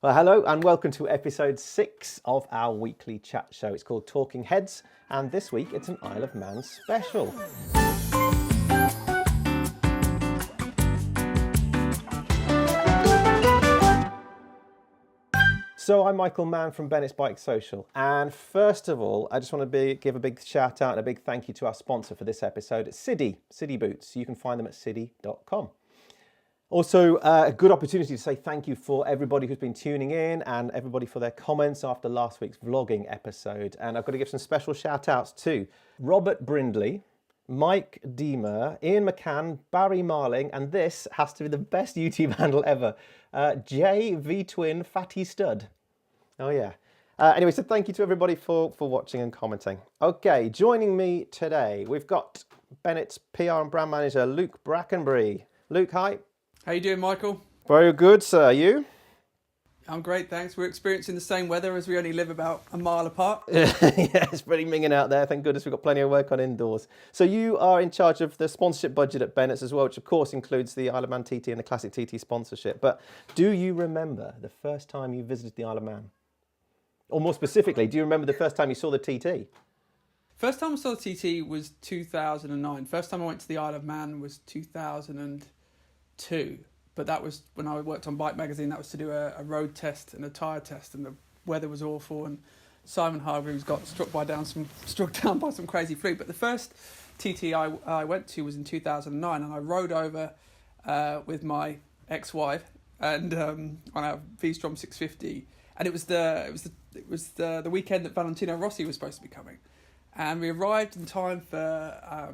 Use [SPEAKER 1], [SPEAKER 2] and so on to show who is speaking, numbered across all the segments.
[SPEAKER 1] Well, hello and welcome to episode 6 of our weekly chat show. It's called Talking Heads, and this week it's an Isle of Man special. So I'm Michael Mann from Bennett's Bike Social, and first of all, I just want to give a big shout out and a big thank you to our sponsor for this episode, Cidi Boots. You can find them at cidi.com. Also, a good opportunity to say thank you for everybody who's been tuning in and everybody for their comments after last week's vlogging episode. And I've got to give some special shout outs to Robert Brindley, Mike Deemer, Ian McCann, Barry Marling, and this has to be the best YouTube handle ever, JV Fatty Stud. Oh yeah. Anyway, so thank you to everybody for watching and commenting. Okay, joining me today, we've got Bennett's PR and brand manager, Luke Brackenbury. Luke, hi.
[SPEAKER 2] How you doing, Michael?
[SPEAKER 1] Very good, sir. You?
[SPEAKER 2] I'm great, thanks. We're experiencing the same weather as we only live about a mile apart.
[SPEAKER 1] Yeah, it's pretty minging out there. Thank goodness we've got plenty of work on indoors. So you are in charge of the sponsorship budget at Bennett's as well, which of course includes the Isle of Man TT and the Classic TT sponsorship. But do you remember the first time you visited the Isle of Man? Or more specifically, do you remember the first time you saw the TT?
[SPEAKER 2] First time I saw the TT was 2009. First time I went to the Isle of Man was 2002. But that was when I worked on Bike Magazine. That was to do a road test and a tyre test, and the weather was awful. And Simon Hargreaves got struck down by some crazy fluke. But the first TT I went to was in 2009, and I rode over with my ex-wife and on our V-Strom 650, and it was the weekend that Valentino Rossi was supposed to be coming, and we arrived in time for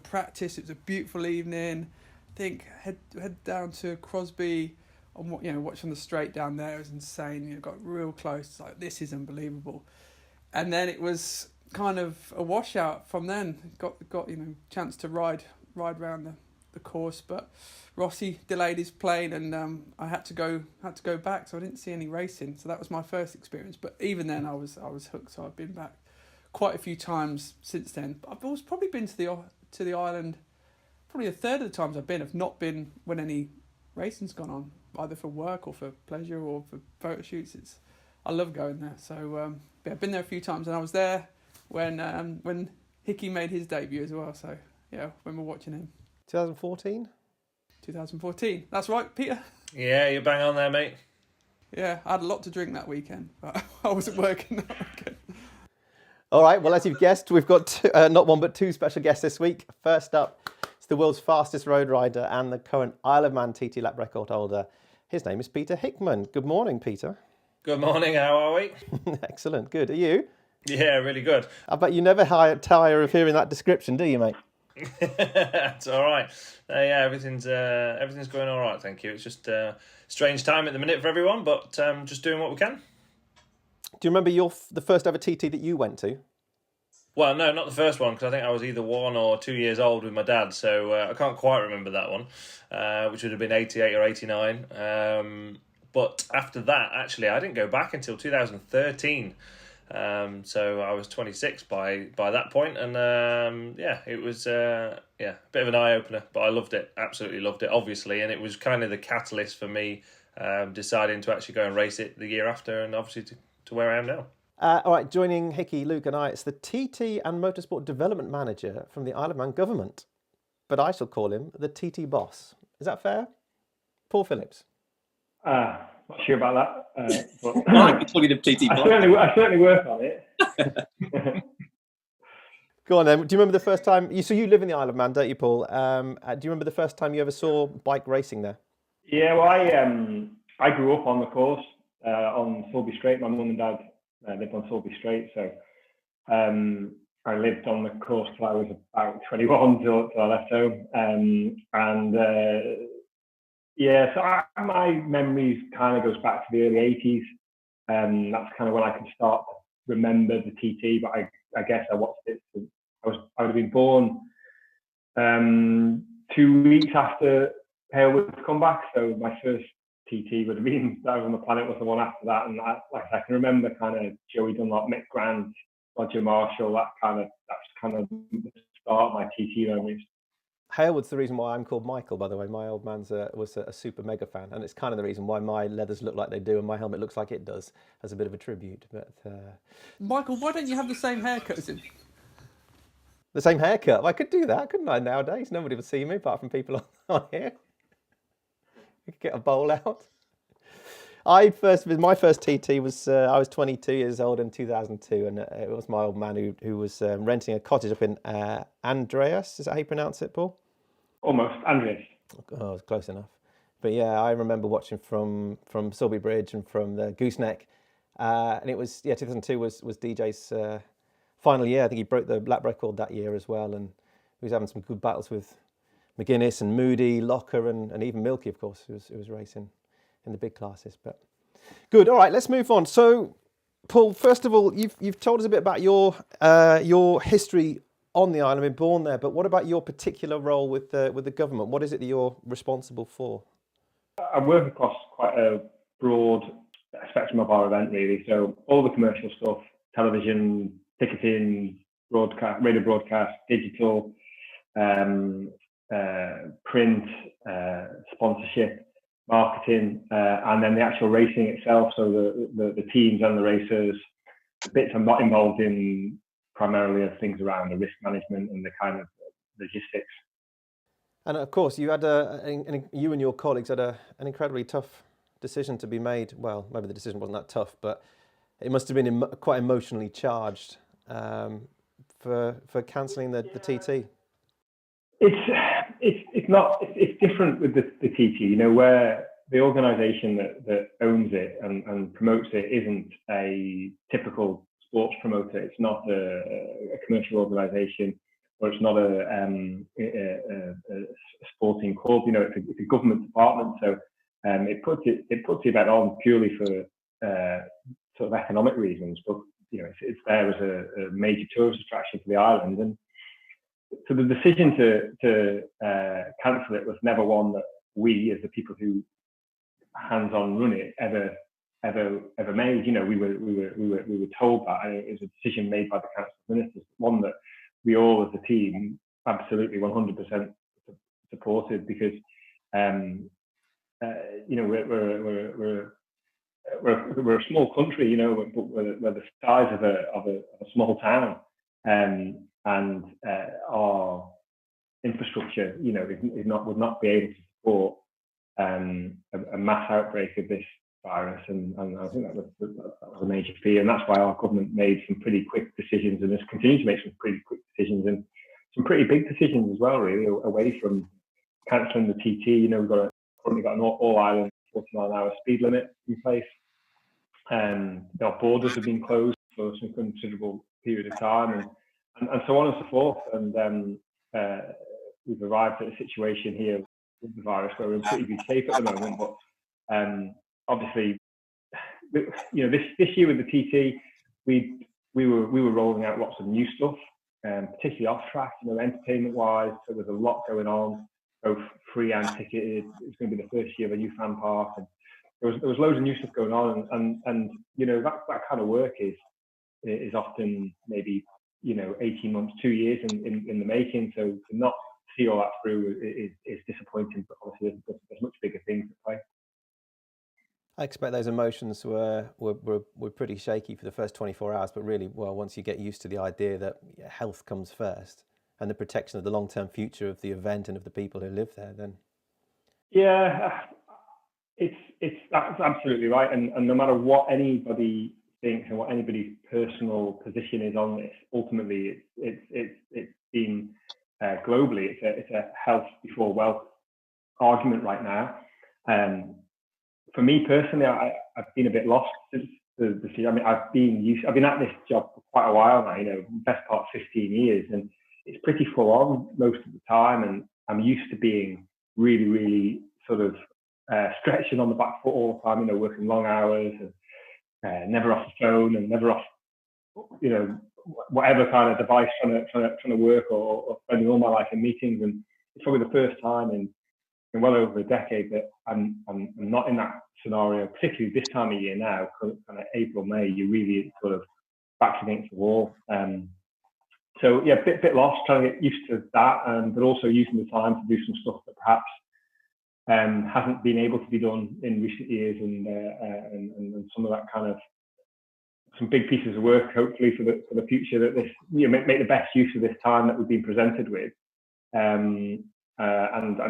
[SPEAKER 2] practice. It was a beautiful evening. I think head down to Crosby, watching the straight down there. It was insane. Got real close. It's like, this is unbelievable. And then it was kind of a washout from then. Got chance to ride around the course, but Rossi delayed his plane, and I had to go back, so I didn't see any racing. So that was my first experience. But even then, I was hooked. So I've been back quite a few times since then. But I've probably been to the island. Probably a third of the times I've been have not been when any racing's gone on, either for work or for pleasure or for photo shoots. I love going there. So I've been there a few times, and I was there when Hicky made his debut as well. So yeah, when we're watching him.
[SPEAKER 1] 2014?
[SPEAKER 2] 2014. That's right, Peter.
[SPEAKER 3] Yeah, you're bang on there, mate.
[SPEAKER 2] Yeah, I had a lot to drink that weekend, but I wasn't working that weekend.
[SPEAKER 1] All right, well, as you've guessed, we've got not one but two special guests this week. First up, it's the world's fastest road rider and the current Isle of Man TT lap record holder. His name is Peter Hickman. Good morning, Peter.
[SPEAKER 3] Good morning, how are we?
[SPEAKER 1] Excellent, good. Are you?
[SPEAKER 3] Yeah, really good.
[SPEAKER 1] I bet you never tire of hearing that description, do you, mate?
[SPEAKER 3] It's all right. Yeah, everything's going all right, thank you. It's just a strange time at the minute for everyone, but just doing what we can.
[SPEAKER 1] Do you remember the first ever TT that you went to?
[SPEAKER 3] Well, no, not the first one, because I think I was either 1 or 2 years old with my dad, so I can't quite remember that one, which would have been 88 or 89. But after that, actually, I didn't go back until 2013. So I was 26 by that point, and it was a bit of an eye-opener, but I loved it, absolutely loved it, obviously, and it was kind of the catalyst for me deciding to actually go and race it the year after, and obviously to where I am now.
[SPEAKER 1] All right, joining Hicky, Luke and I, it's the TT and Motorsport Development Manager from the Isle of Man government. But I shall call him the TT boss. Is that fair? Paul Phillips.
[SPEAKER 4] Not sure about that. But
[SPEAKER 5] I can call you the TT boss.
[SPEAKER 4] I certainly work on it.
[SPEAKER 1] Go on then. Do you remember the first time? So you live in the Isle of Man, don't you, Paul? Do you remember the first time you ever saw bike racing there?
[SPEAKER 4] Yeah, well, I grew up on the course on Sulby Strait. My mum and dad lived on Sulby Strait, so I lived on the course till I was about 21 till I left home. So my memories kind of goes back to the early 80s. That's kind of when I can start to remember the TT, but I guess I watched it since I would have been born 2 weeks after Halewood's comeback, so my first TT would have been that was on the planet was the one after that, and I can remember kind of Joey Dunlop, Mick Grant, Roger Marshall, that's kind of the start of my TT memories.
[SPEAKER 1] Halewood's the reason why I'm called Michael, by the way. My old man's was a super mega fan, and it's kind of the reason why my leathers look like they do and my helmet looks like it does, as a bit of a tribute. But
[SPEAKER 2] Michael, why don't you have the same haircut as him?
[SPEAKER 1] the same haircut. I could do that, couldn't I, nowadays? Nobody would see me apart from people on here. We could get a bowl out. My first TT was, I was 22 years old in 2002, and it was my old man who was renting a cottage up in Andreas. Is that how you pronounce it, Paul?
[SPEAKER 4] Almost, Andreas.
[SPEAKER 1] Oh, it's close enough. But yeah, I remember watching from Sulby Bridge and from the Gooseneck. And it was, 2002 was DJ's final year. I think he broke the lap record that year as well. And he was having some good battles with McGuinness and Moody, Locker, and even Milky, of course, who was racing in the big classes. But good. All right, let's move on. So, Paul, first of all, you've told us a bit about your history on the island, been born there, but what about your particular role with the government? What is it that you're responsible for?
[SPEAKER 4] I work across quite a broad spectrum of our event, really. So all the commercial stuff, television, ticketing, broadcast, radio broadcast, digital, print, sponsorship, marketing, and then the actual racing itself. So the teams and the racers. The bits I'm not involved in primarily are things around the risk management and the kind of logistics.
[SPEAKER 1] And of course, you had you and your colleagues had an incredibly tough decision to be made. Well, maybe the decision wasn't that tough, but it must have been quite emotionally charged for cancelling the TT.
[SPEAKER 4] It's different with the TT. You know, where the organisation that owns it and promotes it isn't a typical sports promoter. It's not a commercial organisation, or it's not a sporting club. You know, it's a government department. So it puts the event on purely for sort of economic reasons. But you know, it's there as a major tourist attraction for the island. And so the decision to cancel it was never one that we, as the people who hands-on run it, ever made. You know, we were told that, and it was a decision made by the council of ministers, one that we all as a team absolutely 100% supported, because you know, we're a small country, you know, but we're the size of a small town, and our infrastructure, you know, would not be able to support a mass outbreak of this virus, and I think that was a major fear, and that's why our government made some pretty quick decisions, and has continued to make some pretty quick decisions, and some pretty big decisions as well, really, away from cancelling the TT. You know, we've currently got an all-island 40-mile-an-hour speed limit in place. Our borders have been closed for some considerable period of time, and so on and so forth. And we've arrived at a situation here with the virus where we're in pretty good shape at the moment. But obviously, you know, this year with the TT, we were rolling out lots of new stuff, particularly off track, you know, entertainment wise. So there's a lot going on, both free and ticketed. It's going to be the first year of a new fan park, and there was loads of new stuff going on, and you know, that kind of work is often maybe, you know, 18 months, 2 years in the making. So to not see all that through is disappointing, but obviously there's much bigger things at play.
[SPEAKER 1] I expect those emotions were pretty shaky for the first 24 hours, but really, well, once you get used to the idea that health comes first and the protection of the long-term future of the event and of the people who live there, then
[SPEAKER 4] yeah, that's absolutely right. And no matter what anybody thinks and what anybody's personal position is on this, ultimately it's been globally it's a health before wealth argument right now. For me personally, I've been a bit lost since the season. I mean, I've been at this job for quite a while now, you know, best part 15 years, and it's pretty full on most of the time, and I'm used to being really, really sort of stretching on the back foot all the time, you know, working long hours and never off the phone and never off, you know, whatever kind of device trying to work, or spending all my life in meetings. And it's probably the first time in well over a decade that I'm not in that scenario, particularly this time of year now, kind of April, May, you're really sort of back against the wall. So yeah, bit lost, trying to get used to that, but also using the time to do some stuff that perhaps hasn't been able to be done in recent years, and some of that kind of some big pieces of work, hopefully for the future, that this make the best use of this time that we've been presented with, and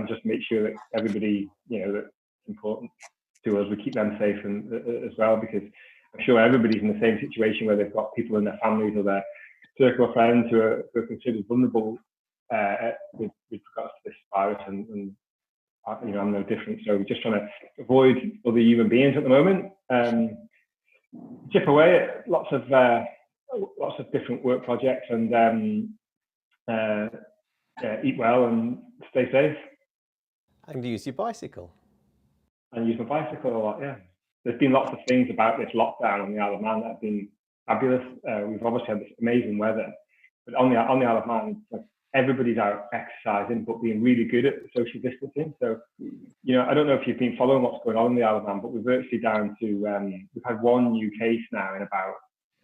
[SPEAKER 4] just make sure that everybody that's important to us, we keep them safe and as well, because I'm sure everybody's in the same situation where they've got people in their families or their circle of friends who are considered vulnerable with regards to this virus, and I'm no different. So we're just trying to avoid other human beings at the moment. Chip away at lots of different work projects, and eat well and stay safe.
[SPEAKER 1] And use your bicycle.
[SPEAKER 4] And use my bicycle a lot. Yeah, there's been lots of things about this lockdown on the Isle of Man that have been fabulous. We've obviously had this amazing weather, but on the Isle of Man, everybody's out exercising, but being really good at social distancing. So, I don't know if you've been following what's going on in the Isle of Man, but we're virtually down to, we've had one new case now in about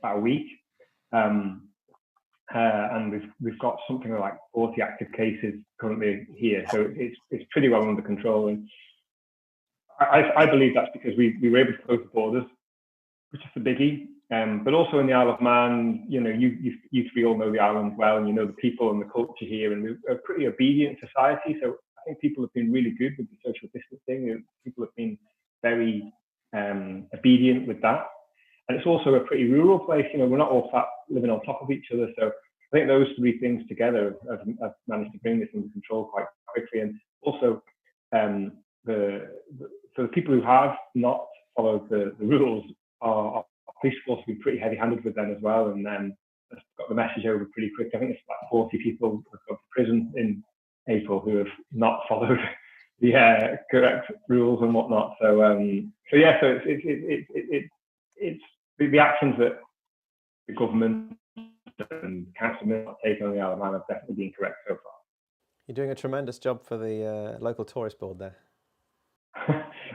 [SPEAKER 4] a week. And we've got something like 40 active cases currently here. So it's pretty well under control. And I believe that's because we were able to close the borders, which is the biggie. But also in the Isle of Man, you three all know the island well, and you know the people and the culture here, and we're a pretty obedient society. So I think people have been really good with the social distancing. People have been very obedient with that. And it's also a pretty rural place. We're not all living on top of each other. So I think those three things together have managed to bring this under control quite quickly. And also, for the people who have not followed the rules, our police force have been pretty heavy-handed with them as well, and got the message over pretty quick. I think it's like 40 people who have gone to prison in April who have not followed the correct rules and whatnot. So it's the actions that the government and council have taken on the Isle of Man have definitely been correct so far.
[SPEAKER 1] You're doing a tremendous job for the local tourist board there.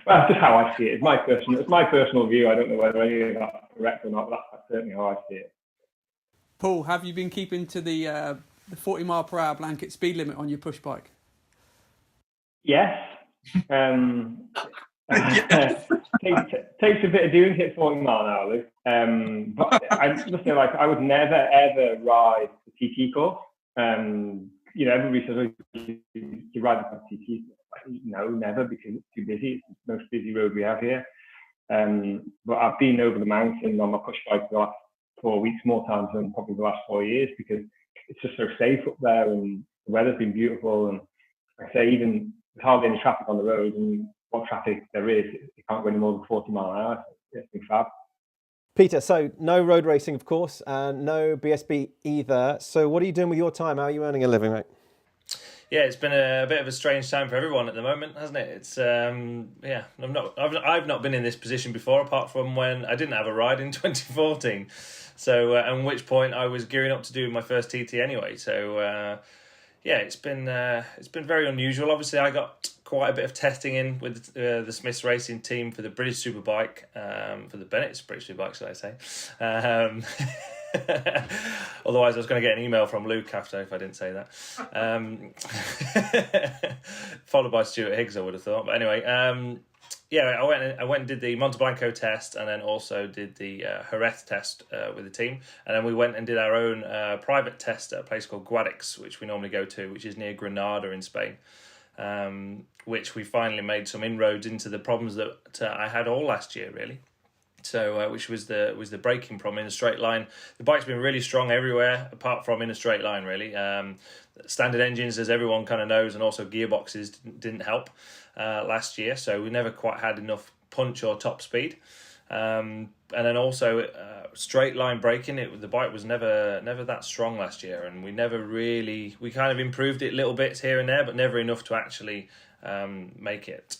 [SPEAKER 4] Well, that's just how I see it. It's my personal view. I don't know whether any of that's correct or not, but that's certainly how I see it.
[SPEAKER 2] Paul, have you been keeping to the 40 mile per hour blanket speed limit on your push bike?
[SPEAKER 4] Yes. Takes a bit of doing to hit 40 mile an hour, but I must say, I would never ever ride the TT course. Everybody says, you ride the TT. No, never, because it's too busy. It's the most busy road we have here. But I've been over the mountain on my push bike the last 4 weeks, more times than probably the last 4 years, because it's just so safe up there, and the weather's been beautiful. And like I say, even there's hardly any traffic on the road, and what traffic there is, you can't go any more than 40 mile an hour. It's been fab.
[SPEAKER 1] Peter, so no road racing, of course, and no BSB either. So what are you doing with your time? How are you earning a living, mate?
[SPEAKER 3] Yeah, it's been a bit of a strange time for everyone at the moment, hasn't it? It's I've not been in this position before, apart from when I didn't have a ride in 2014. So at which point I was gearing up to do my first TT anyway. So it's been very unusual. Obviously, I got quite a bit of testing in with the Smiths Racing team for the British Superbike, for the Bennett's British Superbike, should I say? Otherwise, I was going to get an email from Luke after if I didn't say that. Followed by Stuart Higgs, I would have thought. But anyway, I went and did the Monte Blanco test, and then also did the Jerez test with the team, and then we went and did our own private test at a place called Guadix, which we normally go to, which is near Granada in Spain. Which we finally made some inroads into the problems that I had all last year, really. So, which was the braking problem in a straight line. The bike's been really strong everywhere, apart from in a straight line, really. Standard engines, as everyone kind of knows, and also gearboxes didn't help last year. So we never quite had enough punch or top speed. And then also straight line braking, the bike was never that strong last year, and we kind of improved it little bits here and there, but never enough to actually make it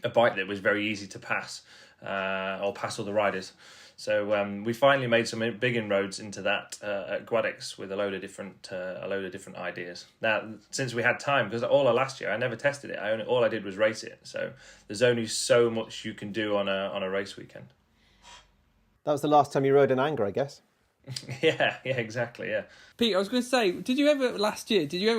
[SPEAKER 3] a bike that was very easy to pass or pass all the riders. So we finally made some big inroads into that at Guadix with a load of different ideas. Now, since we had time, because all of last year I never tested it, all I did was race it. So there's only so much you can do on a race weekend.
[SPEAKER 1] That was the last time you rode in anger, I guess.
[SPEAKER 3] Yeah, exactly, yeah.
[SPEAKER 2] Pete, I was going to say, did you ever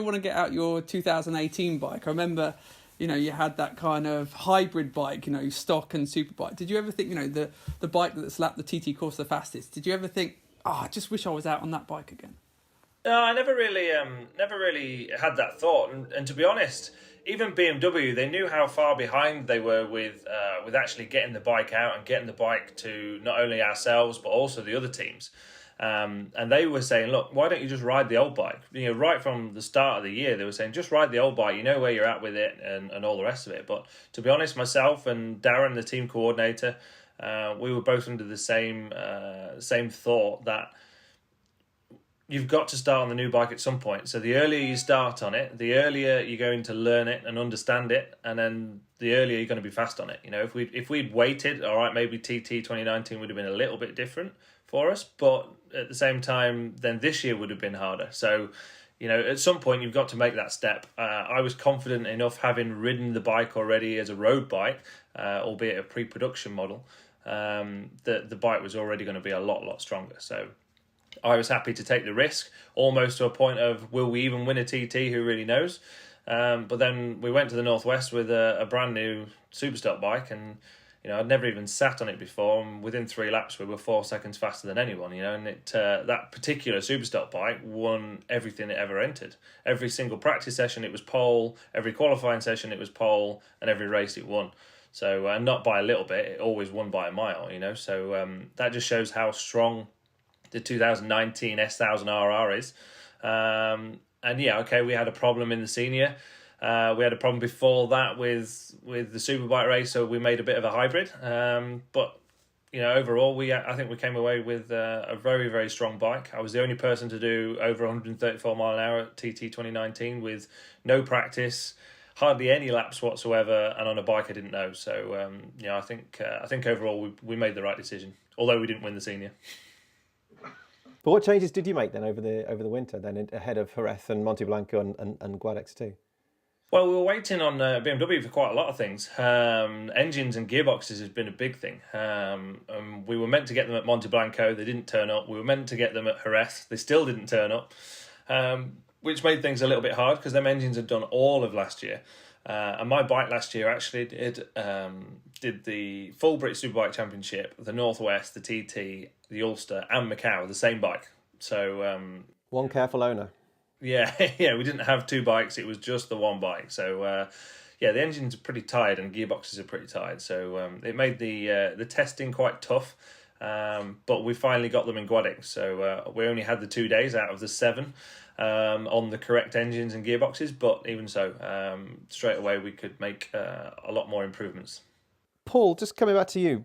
[SPEAKER 2] want to get out your 2018 bike? I remember, you had that kind of hybrid bike, stock and superbike. Did you ever think, the bike that slapped the TT course the fastest, did you ever think, I just wish I was out on that bike again?
[SPEAKER 3] No, I never really had that thought. And to be honest, even BMW, they knew how far behind they were with actually getting the bike out and getting the bike to not only ourselves, but also the other teams. And they were saying, look, why don't you just ride the old bike? Right from the start of the year, they were saying, just ride the old bike. You know where you're at with it and all the rest of it. But to be honest, myself and Darren, the team coordinator, we were both under the same thought that you've got to start on the new bike at some point. So the earlier you start on it, the earlier you're going to learn it and understand it, and then the earlier you're going to be fast on it. If we'd waited, all right, maybe TT 2019 would have been a little bit different for us, but at the same time, then this year would have been harder. So, at some point you've got to make that step. I was confident enough, having ridden the bike already as a road bike, albeit a pre-production model, that the bike was already going to be a lot stronger. So I was happy to take the risk, almost to a point of, will we even win a TT? Who really knows? But then we went to the Northwest with a brand new Superstock bike, and I'd never even sat on it before. And within 3 laps, we were 4 seconds faster than anyone. And that particular Superstock bike won everything it ever entered. Every single practice session, it was pole. Every qualifying session, it was pole, and every race, it won. So, and not by a little bit, it always won by a mile. So that just shows how strong the 2019 S1000RR is. And yeah, okay, we had a problem in the senior. We had a problem before that with the Superbike race, so we made a bit of a hybrid. But overall, I think we came away with a very, very strong bike. I was the only person to do over 134 mile an hour at TT 2019 with no practice, hardly any laps whatsoever, and on a bike I didn't know. So I think overall we made the right decision, although we didn't win the senior.
[SPEAKER 1] But what changes did you make then over the winter, then ahead of Jerez and Monte Blanco and Guadix too?
[SPEAKER 3] Well, we were waiting on BMW for quite a lot of things. Engines and gearboxes has been a big thing. We were meant to get them at Monte Blanco. They didn't turn up. We were meant to get them at Jerez. They still didn't turn up, which made things a little bit hard because them engines had done all of last year. And my bike last year actually did the full British Superbike Championship, the Northwest, the TT, the Ulster, and Macau, the same bike. So
[SPEAKER 1] one careful owner.
[SPEAKER 3] Yeah, we didn't have 2 bikes. It was just the one bike. So the engines are pretty tired and gearboxes are pretty tired. So it made the testing quite tough. But we finally got them in Guadix. So we only had the 2 days out of the 7 on the correct engines and gearboxes. But even so, straight away we could make a lot more improvements. Paul,
[SPEAKER 1] just coming back to you.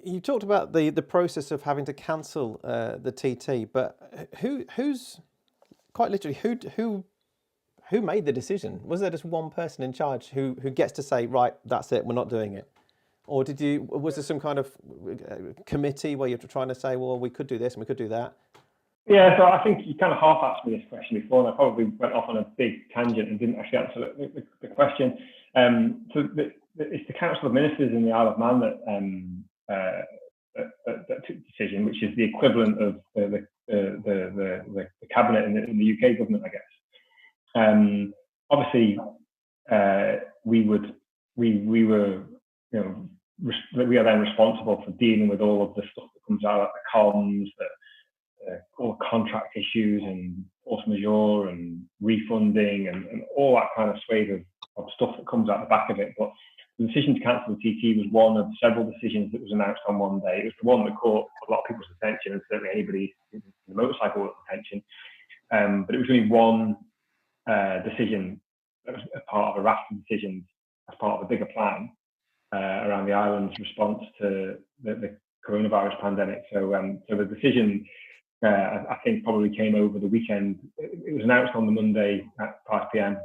[SPEAKER 1] You talked about the process of having to cancel the TT, but who's quite literally who made the decision? Was there just one person in charge who gets to say, right, that's it, we're not doing it? Or was there some kind of committee where you're trying to say, well, we could do this and we could do that?
[SPEAKER 4] Yeah, so I think you kind of half asked me this question before, and I probably went off on a big tangent and didn't actually answer the question. It's the Council of Ministers in the Isle of Man that took the decision, which is the equivalent of the cabinet in the UK government, I guess. Obviously, we were, we are then responsible for dealing with all of the stuff that comes out, like the comms, all the contract issues and force majeure and refunding and all that kind of swathe of stuff that comes out the back of it. But the decision to cancel the TT was one of several decisions that was announced on one day. It was the one that caught a lot of people's attention, and certainly anybody in the motorcycle world's attention. But it was only one decision that was a part of a raft of decisions as part of a bigger plan around the island's response to the coronavirus pandemic. So the decision, I think, probably came over the weekend. It was announced on the Monday at 5 p.m.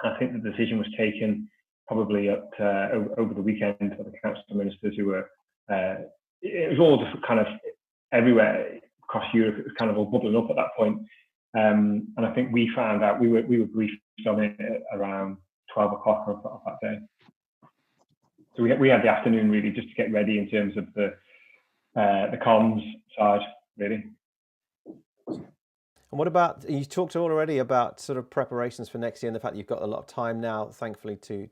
[SPEAKER 4] I think the decision was taken probably over the weekend by the Council of Ministers, who were, it was all just kind of everywhere across Europe. It was kind of all bubbling up at that point. And I think we found out, we were briefed on it at around 12 o'clock of that day. So we had the afternoon really just to get ready in terms of the comms side, really.
[SPEAKER 1] And what about, you talked already about sort of preparations for next year and the fact that you've got a lot of time now, thankfully, to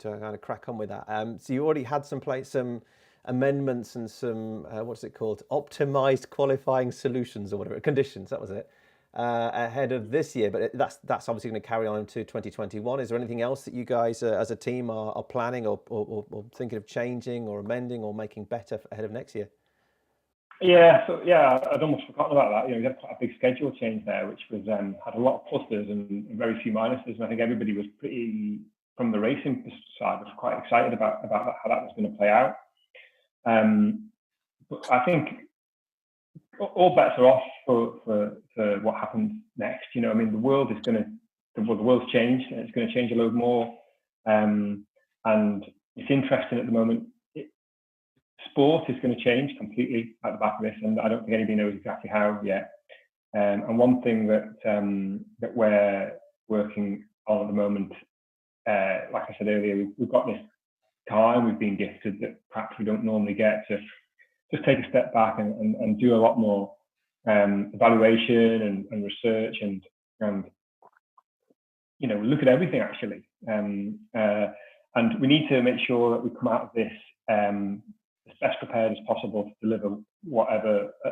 [SPEAKER 1] kind of crack on with that. So you already had some amendments and some, what's it called, optimized qualifying solutions or whatever, conditions, that was it, ahead of this year. But that's obviously going to carry on into 2021. Is there anything else that you guys as a team are planning or thinking of changing or amending or making better ahead of next year?
[SPEAKER 4] Yeah, so I'd almost forgotten about that. We had quite a big schedule change there, which was had a lot of pluses and very few minuses. And I think everybody was pretty, from the racing side, was quite excited about how that was going to play out. But I think all bets are off for what happens next. The world is the world's changed, and it's going to change a load more. And it's interesting at the moment. Sport is going to change completely at the back of this, and I don't think anybody knows exactly how yet. And one thing that we're working on at the moment, like I said earlier, we've got this time we've been gifted that perhaps we don't normally get to just take a step back and do a lot more evaluation and research and look at everything actually. And we need to make sure that we come out of this as best prepared as possible to deliver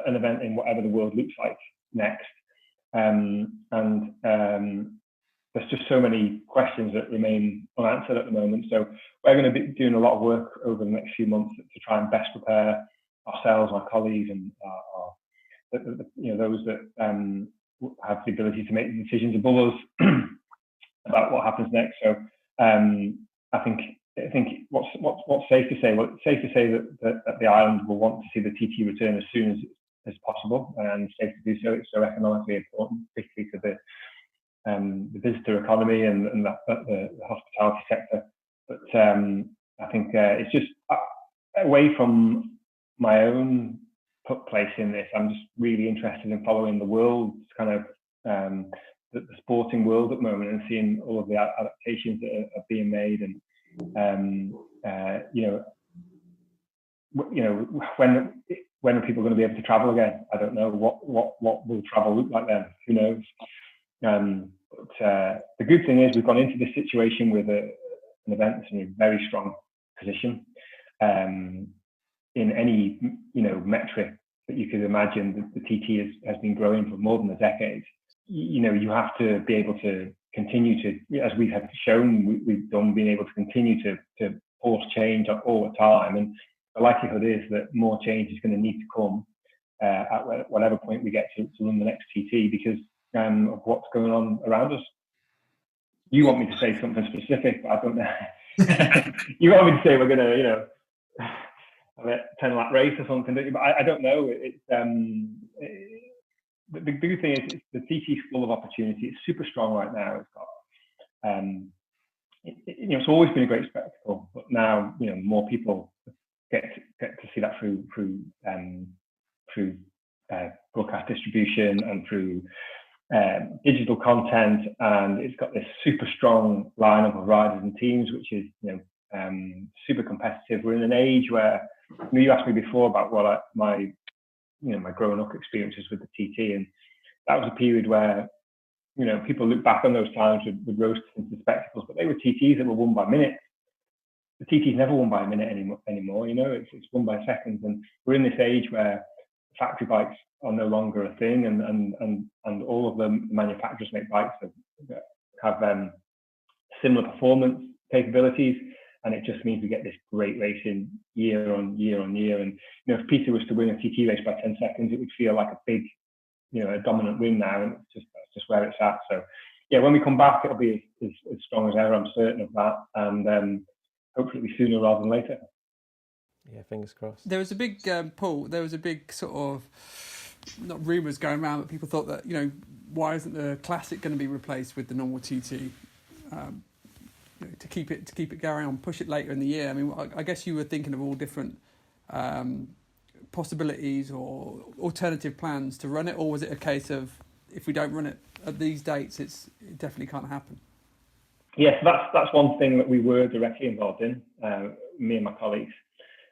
[SPEAKER 4] an event in whatever the world looks like next. There's just so many questions that remain unanswered at the moment. So we're going to be doing a lot of work over the next few months to try and best prepare ourselves, our colleagues, and those that have the ability to make decisions above us about what happens next. So I think what's safe to say? Well, it's safe to say that the island will want to see the TT return as soon as possible, and it's safe to do so. It's so economically important, particularly to the visitor economy and the hospitality sector. But I think it's just away from my own place in this. I'm just really interested in following the world's kind of the sporting world at the moment and seeing all of the adaptations that are being made and when are people going to be able to travel again? I don't know. What will travel look like then? Who knows? But the good thing is we've gone into this situation with an event that's in a very strong position. In any metric that you could imagine, the TT has been growing for more than a decade. You have to be able to continue to, as we have shown, we've been able to continue to force change all the time. And the likelihood is that more change is going to need to come at whatever point we get to run the next TT because of what's going on around us. You want me to say something specific, but I don't know. You want me to say we're going to, have a 10-lap race or something, don't you? But I don't know. It's the big thing is the TT is full of opportunity. It's super strong right now. It's got, it's always been a great spectacle, but now more people get to see that through broadcast distribution and through digital content, and it's got this super strong lineup of riders and teams, which is super competitive. We're in an age where you asked me before about what my growing up experiences with the TT, and that was a period where people look back on those times with roasts and spectacles, but they were TTs that were won by minutes. The TT's never won by a minute anymore. It's won by seconds, and we're in this age where factory bikes are no longer a thing, and all of the manufacturers make bikes that have similar performance capabilities, and it just means we get this great racing year on year on year. And if Peter was to win a TT race by 10 seconds, it would feel like a big, a dominant win now, and that's just where it's at. So yeah, when we come back, it'll be as strong as ever. I'm certain of that, and hopefully it'll be sooner rather than later.
[SPEAKER 1] Yeah, fingers crossed.
[SPEAKER 2] There was a big Paul. There was a big sort of not rumours going around, but people thought that why isn't the Classic going to be replaced with the normal TT to keep it going on, push it later in the year? I mean, I guess you were thinking of all different possibilities or alternative plans to run it, or was it a case of if we don't run it at these dates, it definitely can't happen?
[SPEAKER 4] Yes, that's one thing that we were directly involved in, me and my colleagues.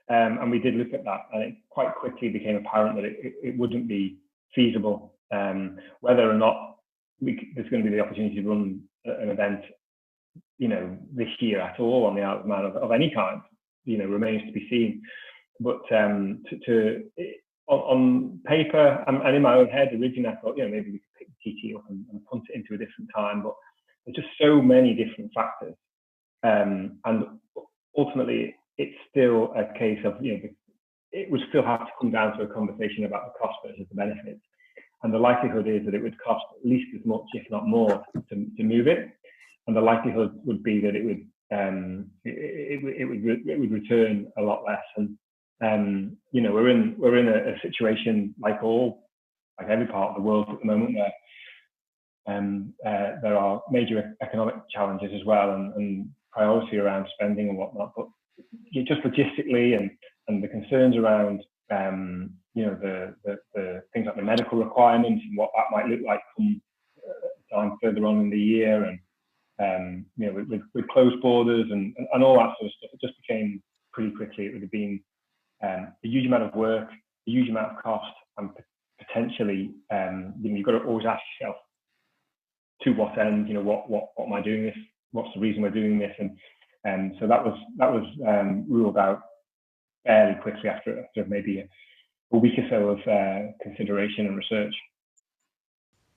[SPEAKER 4] And we did look at that, and it quite quickly became apparent that it wouldn't be feasible Whether or not there's going to be the opportunity to run an event, this year at all on the Isle of Man of any kind, remains to be seen. But on paper and in my own head, originally I thought, maybe we could pick the TT up and punt it into a different time. But there's just so many different factors, and ultimately it's still a case of it would still have to come down to a conversation about the cost versus the benefits. And the likelihood is that it would cost at least as much, if not more, to move it. And the likelihood would be that it would return a lot less. And we're in a situation like every part of the world at the moment where there are major economic challenges as well, and priority around spending and whatnot. But just logistically and the concerns around the things like the medical requirements and what that might look like come time further on in the year, and with closed borders and all that sort of stuff, it just became pretty quickly. It would have been a huge amount of work, a huge amount of cost, and potentially you've got to always ask yourself, to what end? What am I doing this? What's the reason we're doing this? And so that was ruled out fairly quickly after maybe a week or so of consideration and research.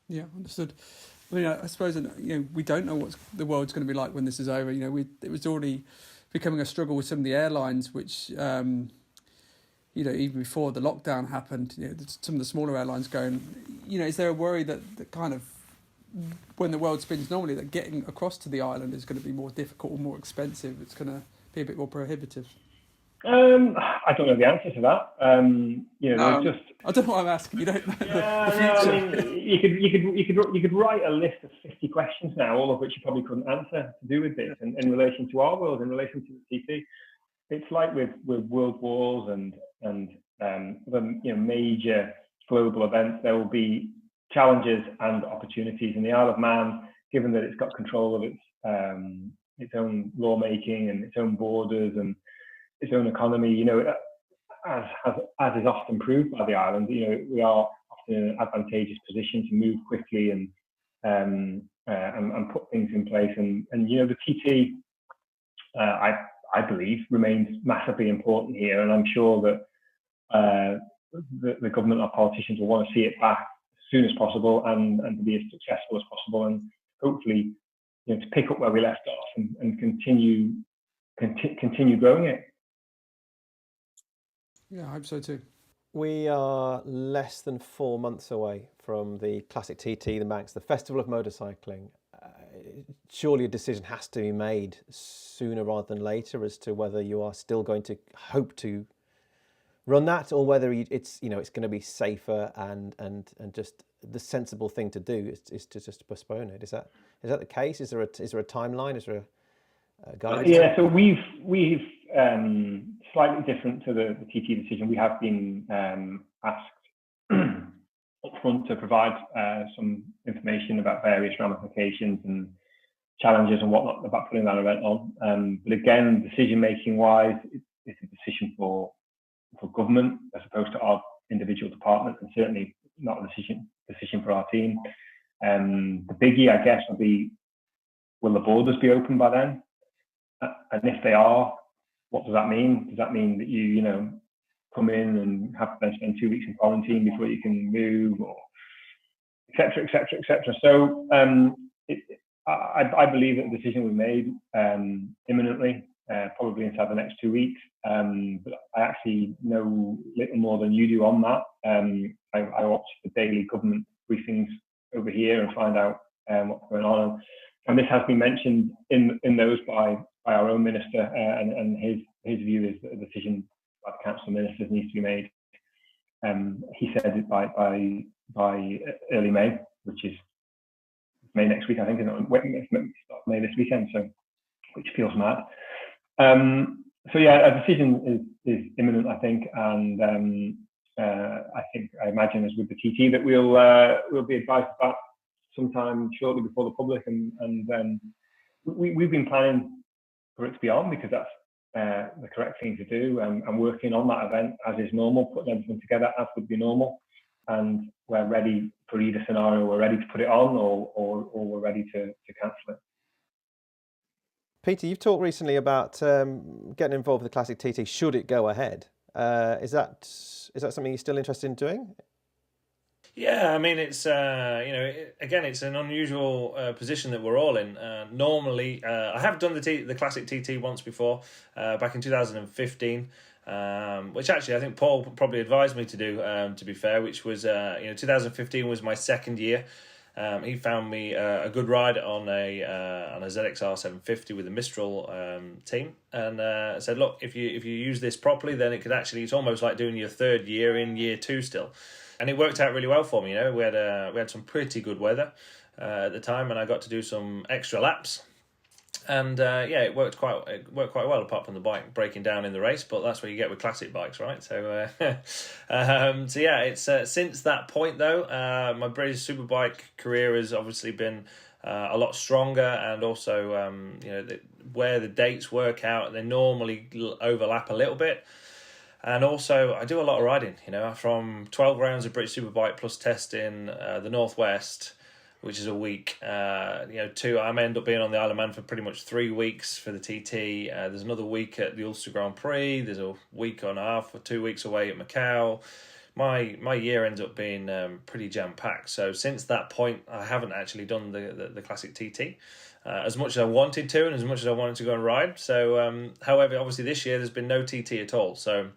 [SPEAKER 2] Yeah, understood. I mean, I suppose we don't know what the world's going to be like when this is over. It was already becoming a struggle with some of the airlines, which even before the lockdown happened, some of the smaller airlines going. Is there a worry that kind of when the world spins normally, that getting across to the island is going to be more difficult or more expensive? It's going to be a bit more prohibitive.
[SPEAKER 4] I don't know the answer to that.
[SPEAKER 2] I don't know what I'm asking. You don't know the future.
[SPEAKER 4] I mean, you could write a list of 50 questions now, all of which you probably couldn't answer, to do with this, and in relation to our world, in relation to the TT. It's like with world wars and the major global events. There will be challenges and opportunities. In the Isle of Man, given that it's got control of its own lawmaking and its own borders and its own economy, as is often proved by the island, we are often in an advantageous position to move quickly and put things in place. And the TT, I believe, remains massively important here, and I'm sure that the government or politicians will want to see it back as soon as possible and to be as successful as possible, and hopefully to pick up where we left off and continue growing it.
[SPEAKER 2] Yeah, I hope so too.
[SPEAKER 1] We are less than 4 months away from the Classic TT, the Manx, the Festival of Motorcycling. Surely a decision has to be made sooner rather than later as to whether you are still going to hope to run that, or whether it's going to be safer and just the sensible thing to do is to just postpone it. Is that the case? Is there a timeline? Is there a guidance?
[SPEAKER 4] Yeah, so we've slightly different to the TT decision. We have been asked upfront to provide some information about various ramifications and challenges and whatnot about putting that event on. But again, decision making wise, it's a decision for government as opposed to our individual department, and certainly not a decision for our team. The biggie, I guess, will be, will the borders be open by then? And if they are, what does that mean? Does that mean that you come in and have to then spend 2 weeks in quarantine before you can move, or et cetera, et cetera, et cetera? So I believe that the decision will be made imminently, probably inside the next 2 weeks. But I actually know little more than you do on that. I watch the daily government briefings over here and find out what's going on. And this has been mentioned in those by our own minister, and his view is that a decision by the council of ministers needs to be made. He said it by early May, which is May next week, I think. May this weekend, so which feels mad. So yeah, a decision is imminent, I think, and I imagine as with the TT that we'll be advised about sometime shortly before the public, and we've been planning for it to be on because that's the correct thing to do, and working on that event as is normal, putting everything together as would be normal. and we're ready for either scenario. We're ready to put it on, or we're ready to cancel it.
[SPEAKER 1] Peter, you've talked recently about getting involved with the Classic TT should it go ahead. Is that something you're still interested in doing?
[SPEAKER 3] Yeah, I mean, it's again, it's an unusual position that we're all in. Normally, I have done the Classic TT once before, back in 2015, which actually I think Paul probably advised me to do. To be fair, which was 2015 was my second year. He found me a good ride on a ZXR 750 with a Mistral team, and said, look, if you use this properly, then it's almost like doing your third year in year 2 still. And it worked out really well for me. We had some pretty good weather at the time, and I got to do some extra laps. And it worked quite well, apart from the bike breaking down in the race. But that's what you get with classic bikes, right? So, it's since that point though, my British Superbike career has obviously been a lot stronger, and also where the dates work out, they normally overlap a little bit. And also, I do a lot of riding, from 12 rounds of British Superbike plus test in the Northwest, which is a week. I may end up being on the Isle of Man for pretty much 3 weeks for the TT. There's another week at the Ulster Grand Prix. There's a week and a half or 2 weeks away at Macau. My year ends up being pretty jam-packed. So since that point, I haven't actually done the Classic TT. As much as I wanted to, and as much as I wanted to go and ride. So, however, obviously this year there's been no TT at all. So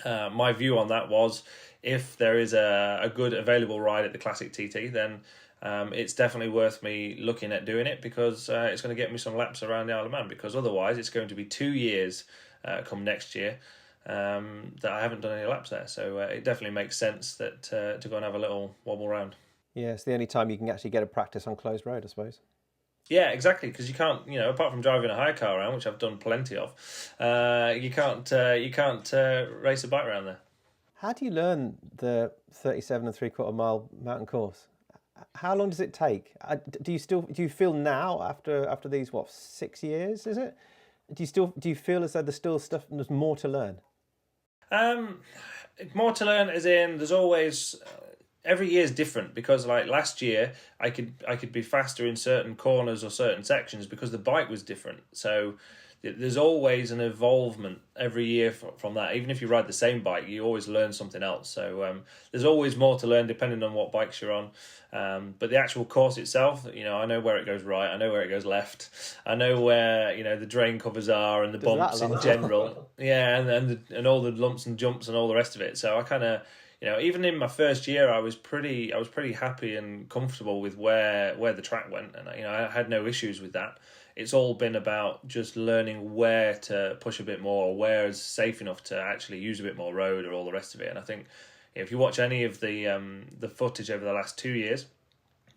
[SPEAKER 3] my view on that was, if there is a good available ride at the Classic TT, then it's definitely worth me looking at doing it, because it's going to get me some laps around the Isle of Man, because otherwise it's going to be 2 years come next year that I haven't done any laps there. So it definitely makes sense that to go and have a little wobble round.
[SPEAKER 1] Yeah, it's the only time you can actually get a practice on closed road, I suppose.
[SPEAKER 3] Yeah, exactly, because you can't, apart from driving a high car around, which I've done plenty of, you can't race a bike around there.
[SPEAKER 1] How do you learn the 37 3/4 mile mountain course? How long does it take? Do you feel now after these 6 years? Is it? Do you feel as though there's more to learn?
[SPEAKER 3] More to learn, as in there's always. Every year is different, because like last year I could be faster in certain corners or certain sections because the bike was different. So there's always an evolvement every year from that. Even if you ride the same bike, you always learn something else. So there's always more to learn depending on what bikes you're on. But the actual course itself, I know where it goes right, I know where it goes left, I know where the drain covers are and the bumps in general. Yeah, and all the lumps and jumps and all the rest of it. So I kind of. Even in my first year, I was pretty happy and comfortable with where the track went, and I had no issues with that. It's all been about just learning where to push a bit more, or where is safe enough to actually use a bit more road, or all the rest of it. And I think if you watch any of the footage over the last 2 years,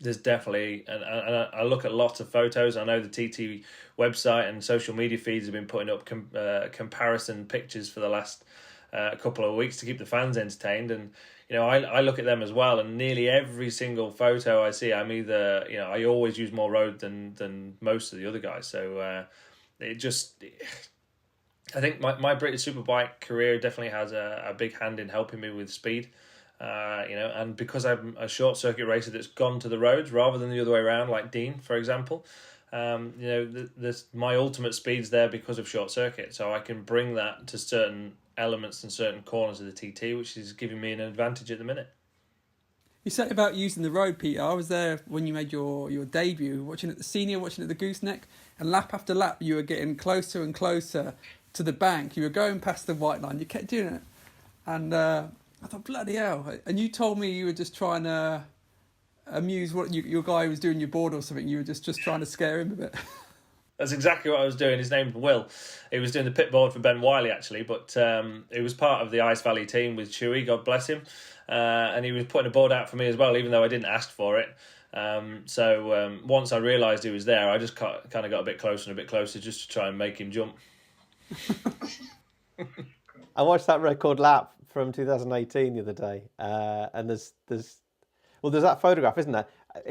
[SPEAKER 3] there's definitely, and I look at lots of photos. I know the TT website and social media feeds have been putting up comparison pictures for the last a couple of weeks to keep the fans entertained, and I look at them as well, and nearly every single photo I see, I'm either I always use more road than most of the other guys. So I think my British Superbike career definitely has a big hand in helping me with speed, and because I'm a short circuit racer that's gone to the roads rather than the other way around, like Dean, for example. My ultimate speed's there because of short circuit, so I can bring that to certain elements and certain corners of the TT, which is giving me an advantage at the minute.
[SPEAKER 2] You said about using the road, Peter. I was there when you made your debut, watching at the gooseneck, and lap after lap you were getting closer and closer to the bank. You were going past the white line, you kept doing it, and I thought, bloody hell. And you told me you were just trying to amuse your guy who was doing your board or something. You were just trying to scare him a bit.
[SPEAKER 3] That's exactly what I was doing. His name's Will. He was doing the pit board for Ben Wiley, actually, but he was part of the Ice Valley team with Chewy, God bless him, and he was putting a board out for me as well, even though I didn't ask for it. So once I realised he was there, I just kind of got a bit closer just to try and make him jump.
[SPEAKER 1] I watched that record lap from 2018 the other day, and there's that photograph, isn't there?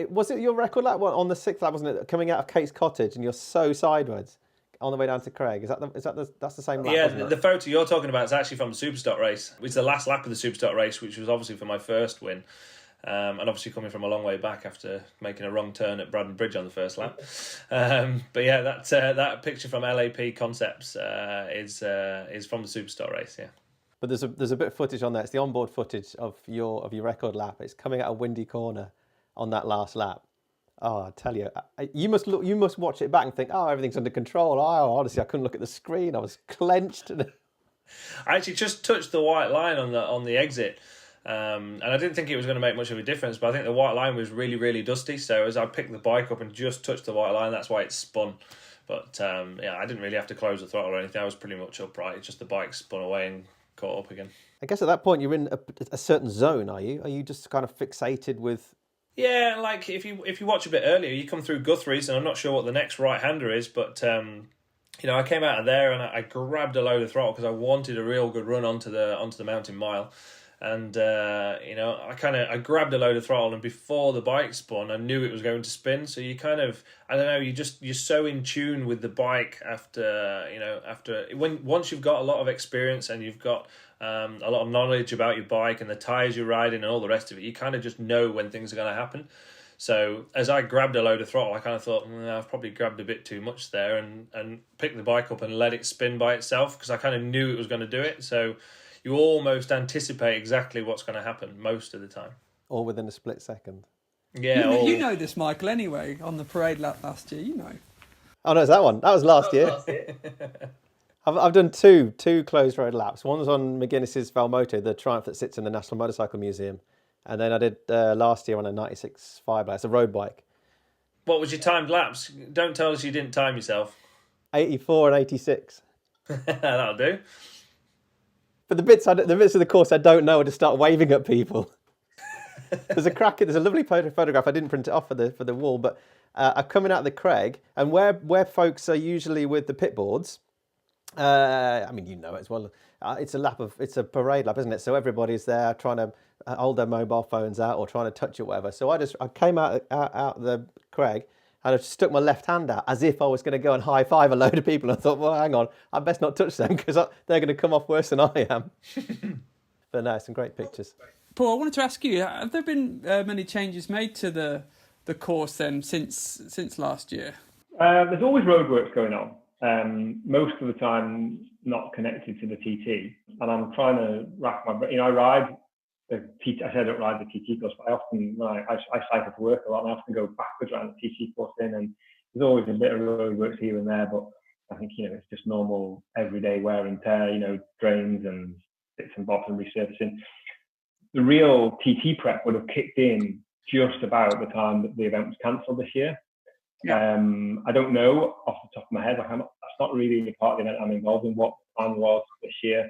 [SPEAKER 1] Was it your record lap on the 6th lap, wasn't it? Coming out of Kate's cottage, and you're so sideways. on the way down to Craig. That's the same lap?
[SPEAKER 3] Yeah,
[SPEAKER 1] Isn't it?
[SPEAKER 3] the photo you're talking about is actually from the Superstock race. It was the last lap of the Superstock race, which was obviously for my first win. And obviously coming from a long way back after making a wrong turn at Bradford Bridge on the first lap. But yeah, that picture from LAP Concepts is from the Superstock race. Yeah.
[SPEAKER 1] But there's a bit of footage on there. It's the onboard footage of your record lap. It's coming out a windy corner on that last lap. Oh, I tell you, you must watch it back and think, oh, everything's under control. Oh, honestly, I couldn't look at the screen. I was clenched.
[SPEAKER 3] I actually just touched the white line on the exit, and I didn't think it was going to make much of a difference. But I think the white line was really, really dusty. So as I picked the bike up and just touched the white line, that's why it spun. But yeah, I didn't really have to close the throttle or anything. I was pretty much upright. It's just the bike spun away and caught up again.
[SPEAKER 1] I guess at that point you're in a certain zone, are you? Are you just kind of fixated with?
[SPEAKER 3] Yeah, like if you watch a bit earlier, you come through Guthrie's, and I'm not sure what the next right-hander is, but I came out of there and I grabbed a load of throttle because I wanted a real good run onto the mountain mile, and I grabbed a load of throttle, and before the bike spun, I knew it was going to spin. So you kind of, I don't know, you're so in tune with the bike once you've got a lot of experience and you've got a lot of knowledge about your bike and the tyres you're riding and all the rest of it, you kind of just know when things are going to happen. So as I grabbed a load of throttle, I kind of thought, I've probably grabbed a bit too much there, and picked the bike up and let it spin by itself because I kind of knew it was going to do it. So you almost anticipate exactly what's going to happen most of the time.
[SPEAKER 1] All within a split second.
[SPEAKER 3] Yeah.
[SPEAKER 2] You know this, Michael, anyway, on the parade lap last year, you know.
[SPEAKER 1] Oh, no, it's that one. That was last year. I've done two closed road laps. One's on McGuinness's Valmoto, the Triumph that sits in the National Motorcycle Museum. And then I did last year on a 96 Firebike. It's a road bike.
[SPEAKER 3] What was your timed laps? Don't tell us you didn't time yourself.
[SPEAKER 1] 84 and 86.
[SPEAKER 3] That'll do.
[SPEAKER 1] But the bits of the course I don't know are to start waving at people. There's a lovely photograph. I didn't print it off for the wall, but I'm coming out of the Craig, and where folks are usually with the pit boards. I mean, you know it as well. It's a parade lap, isn't it? So everybody's there trying to hold their mobile phones out or trying to touch it, whatever. So I came out the Craig. And I just stuck my left hand out as if I was going to go and high five a load of people. I thought, well, hang on, I best not touch them because they're going to come off worse than I am. But no, some great pictures.
[SPEAKER 2] Paul, I wanted to ask you, have there been many changes made to the course then since last year?
[SPEAKER 4] There's always roadworks going on. Most of the time, not connected to the TT. And I'm trying to rack my brain. I ride the TT. I said I don't ride the TT course, but I often, when I cycle to work a lot, and I often go backwards around the TT course in, and there's always a bit of roadworks here and there, but I think, it's just normal everyday wear and tear, drains and bits and bobs and resurfacing. The real TT prep would have kicked in just about the time that the event was cancelled this year. Yeah. I don't know off the top of my head. That's not really a part of the event I'm involved in. What the plan was this year.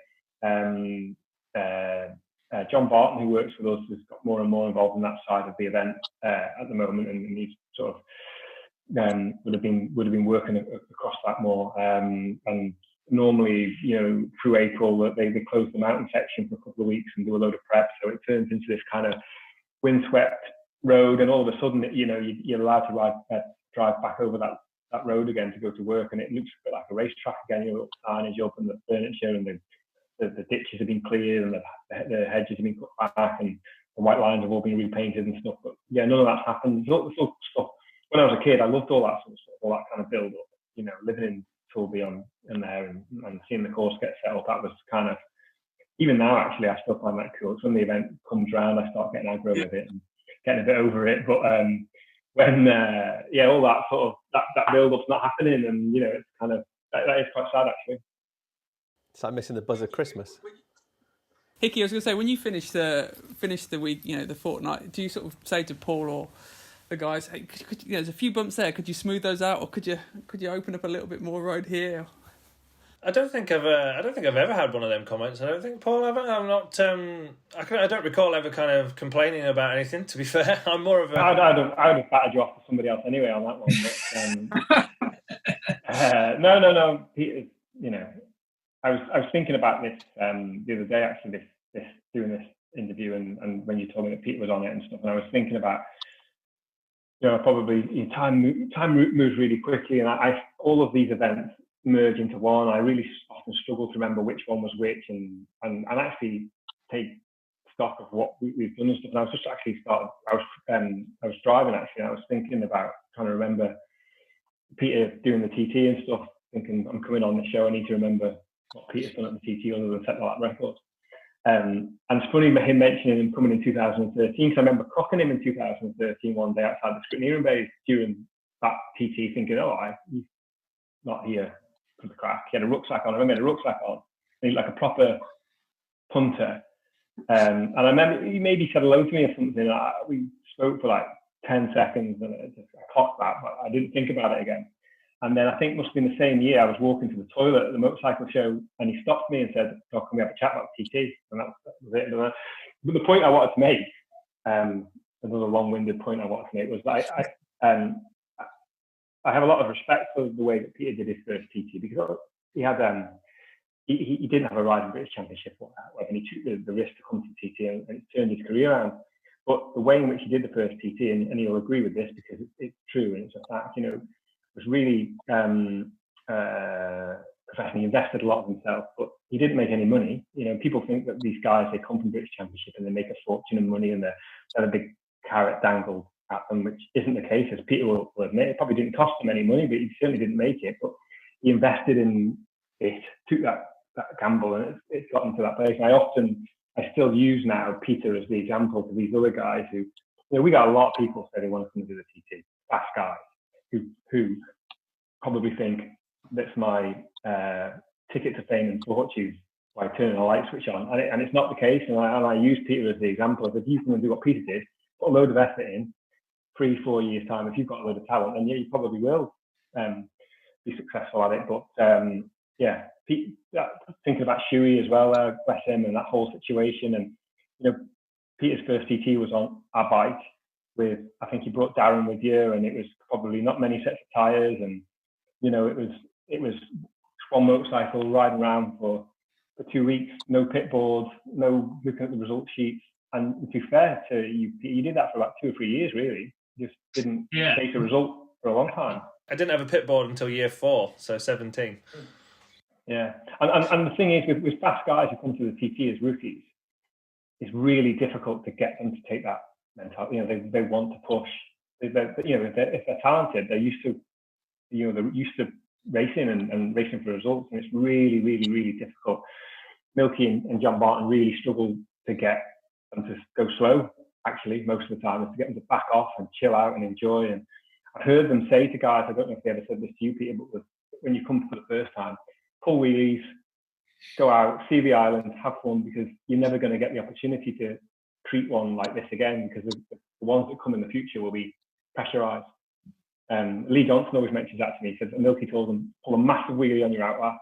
[SPEAKER 4] John Barton, who works with us, has got more and more involved in that side of the event at the moment, and he's sort of would have been working across that more. And normally, through April, they close the mountain section for a couple of weeks and do a load of prep, so it turns into this kind of windswept road, and all of a sudden, you're allowed to drive back over that road again to go to work, and it looks a bit like a racetrack again. You signage up, and the furniture and the ditches have been cleared, and the hedges have been cut back, and the white lines have all been repainted and stuff. But yeah, none of that's happened. Sort of stuff. When I was a kid, I loved all that sort of stuff, all that kind of build up. Living in Toolby in there and seeing the course get set up. That was kind of, even now actually, I still find that cool. So when the event comes round, I start getting aggro with it and getting a bit over it. But when all that sort of that build up's not happening, and it's kind of that is quite sad actually.
[SPEAKER 1] It's like missing the buzz of Christmas.
[SPEAKER 2] Hicky, I was going to say, when you finish the week, the fortnight, do you sort of say to Paul or the guys, hey, there's a few bumps there, could you smooth those out, or could you open up a little bit more road here?
[SPEAKER 3] I don't think I've ever had one of them comments. I don't think, Paul, I'm not. I don't recall ever kind of complaining about anything. To be fair, I'm more of a.
[SPEAKER 4] I would have batted you off to somebody else anyway on that one. But, no, Peter. I was thinking about this the other day actually. This doing this interview and when you told me that Peter was on it and stuff, and I was thinking about. Probably time moves really quickly, and all of these events merge into one. I really often struggle to remember which one was which, and actually take stock of what we've done and stuff. And I was just actually I was driving actually, and I was thinking about trying to remember Peter doing the TT and stuff, thinking I'm coming on the show, I need to remember what Peter's done at the TT other than set the lap record. And it's funny him mentioning him coming in 2013, because I remember clocking him in 2013 one day outside the creg-ny-baa during that TT, thinking, he's not here for the crack. He had a rucksack on. I remember he had a rucksack on. He looked like a proper punter. And I remember he maybe said hello to me or something. We spoke for like 10 seconds, and I clocked that, but I didn't think about it again. And then I think it must have been the same year I was walking to the toilet at the motorcycle show, and he stopped me and said, "Oh, can we have a chat about TT?" And that was it. But the point I wanted to make, another long-winded point I wanted to make, was that I have a lot of respect for the way that Peter did his first TT, because he had he didn't have a ride in British Championship or whatever, and he took the risk to come to TT and it turned his career around. But the way in which he did the first TT, and he'll agree with this because it's true and it's a fact, was really professional. He invested a lot of himself, but he didn't make any money. People think that these guys, they come from British Championship and they make a fortune of money, and they're a big carrot dangled at them, which isn't the case, as Peter will admit. It probably didn't cost him any money, but he certainly didn't make it. But he invested in it, took that gamble, and it's gotten to that place. And I still use now Peter as the example to these other guys who, we got a lot of people say they want to come and do the TT, fast guys who probably think that's my ticket to fame and fortune by turning a light switch on, and it's not the case. And I use Peter as the example of, if you come and do what Peter did, put a load of effort in, 3-4 years time, if you've got a load of talent, then you probably will be successful at it. But Pete, thinking about Shuey as well, bless him, and that whole situation. And Peter's first TT was on our bike with, I think he brought Darren with you, and it was probably not many sets of tires, and it was one motorcycle riding around for 2 weeks, no pit board, no looking at the result sheets. And to be fair to you, you did that for about 2 or 3 years, really. Just didn't take a result for a long time.
[SPEAKER 3] I didn't have a pit board until year 4, so 17.
[SPEAKER 4] Yeah, and the thing is, with fast guys who come to the TT as rookies, it's really difficult to get them to take that mentality. They want to push. If they're talented, they're used to, they're used to racing and racing for results, and it's really, really, really difficult. Milky and John Barton really struggle to get them to go slow. Actually, most of the time, is to get them to back off and chill out and enjoy. And I've heard them say to guys, I don't know if they ever said this to you, Peter, but when you come for the first time, pull wheelies, go out, see the island, have fun, because you're never going to get the opportunity to treat one like this again, because the ones that come in the future will be pressurized. Lee Johnson always mentions that to me. He says, Milky told them, pull a massive wheelie on your outlap,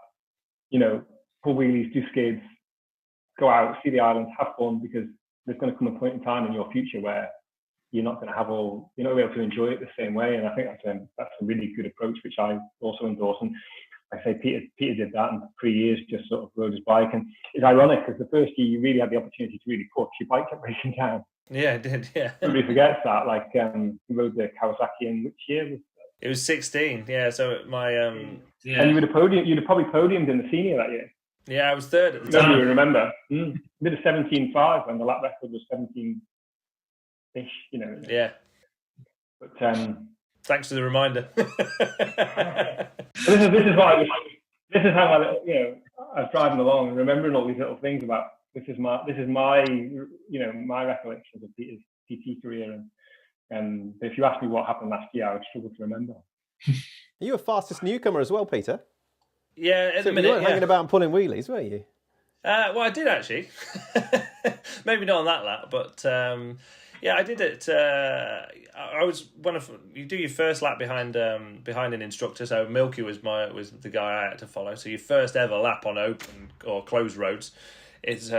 [SPEAKER 4] pull wheelies, do skids, go out, see the island, have fun, because there's going to come a point in time in your future where you're not going to you're not going to be able to enjoy it the same way. And I think that's a really good approach, which I also endorse. And I say Peter did that, and for 3 years just sort of rode his bike. And it's ironic, because the first year you really had the opportunity to really push. Your bike kept breaking down.
[SPEAKER 3] Yeah, it did, yeah.
[SPEAKER 4] Everybody forgets that. Like, he rode the Kawasaki in which year?
[SPEAKER 3] It was 16, yeah. So my
[SPEAKER 4] And you'd have probably podiumed in the senior that year.
[SPEAKER 3] Yeah, I was third at the time.
[SPEAKER 4] You remember? Did a 17.5 and the lap record was 17-ish,
[SPEAKER 3] Yeah.
[SPEAKER 4] But
[SPEAKER 3] thanks for the reminder.
[SPEAKER 4] this is how I was driving along and remembering all these little things about this is my my recollections of Peter's TT career, and if you ask me what happened last year, I would struggle to remember.
[SPEAKER 1] You were fastest newcomer as well, Peter.
[SPEAKER 3] Yeah, at the minute,
[SPEAKER 1] you weren't hanging about and pulling wheelies, were you?
[SPEAKER 3] Well, I did actually. Maybe not on that lap, but yeah, I did it. I was you do your first lap behind an instructor. So Milky was the guy I had to follow. So your first ever lap on open or closed roads, it's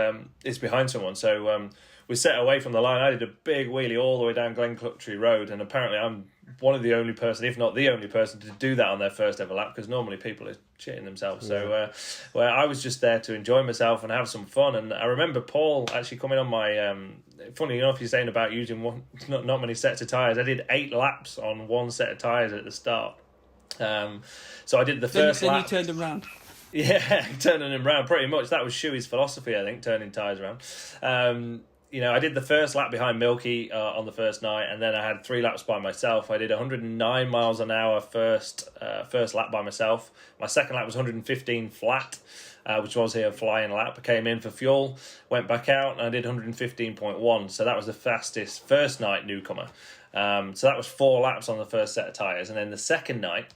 [SPEAKER 3] behind someone. So we set away from the line. I did a big wheelie all the way down Glenclutchy Road, and apparently I'm one of the only person, if not the only person, to do that on their first ever lap, because normally people are shitting themselves. So I was just there to enjoy myself and have some fun. And I remember Paul actually coming on my funny enough, you're saying about using not many sets of tyres. I did 8 laps on one set of tyres at the start. So I did the first
[SPEAKER 2] then
[SPEAKER 3] lap.
[SPEAKER 2] you turned him round.
[SPEAKER 3] Yeah, turning him around pretty much. That was Shuey's philosophy, I think, turning tyres around. I did the first lap behind Milky on the first night, and then I had 3 laps by myself. I did 109 miles an hour first lap by myself. My second lap was 115 flat, which was a flying lap. I came in for fuel, went back out, and I did 115.1. So that was the fastest first night newcomer. So that was 4 laps on the first set of tyres. And then the second night,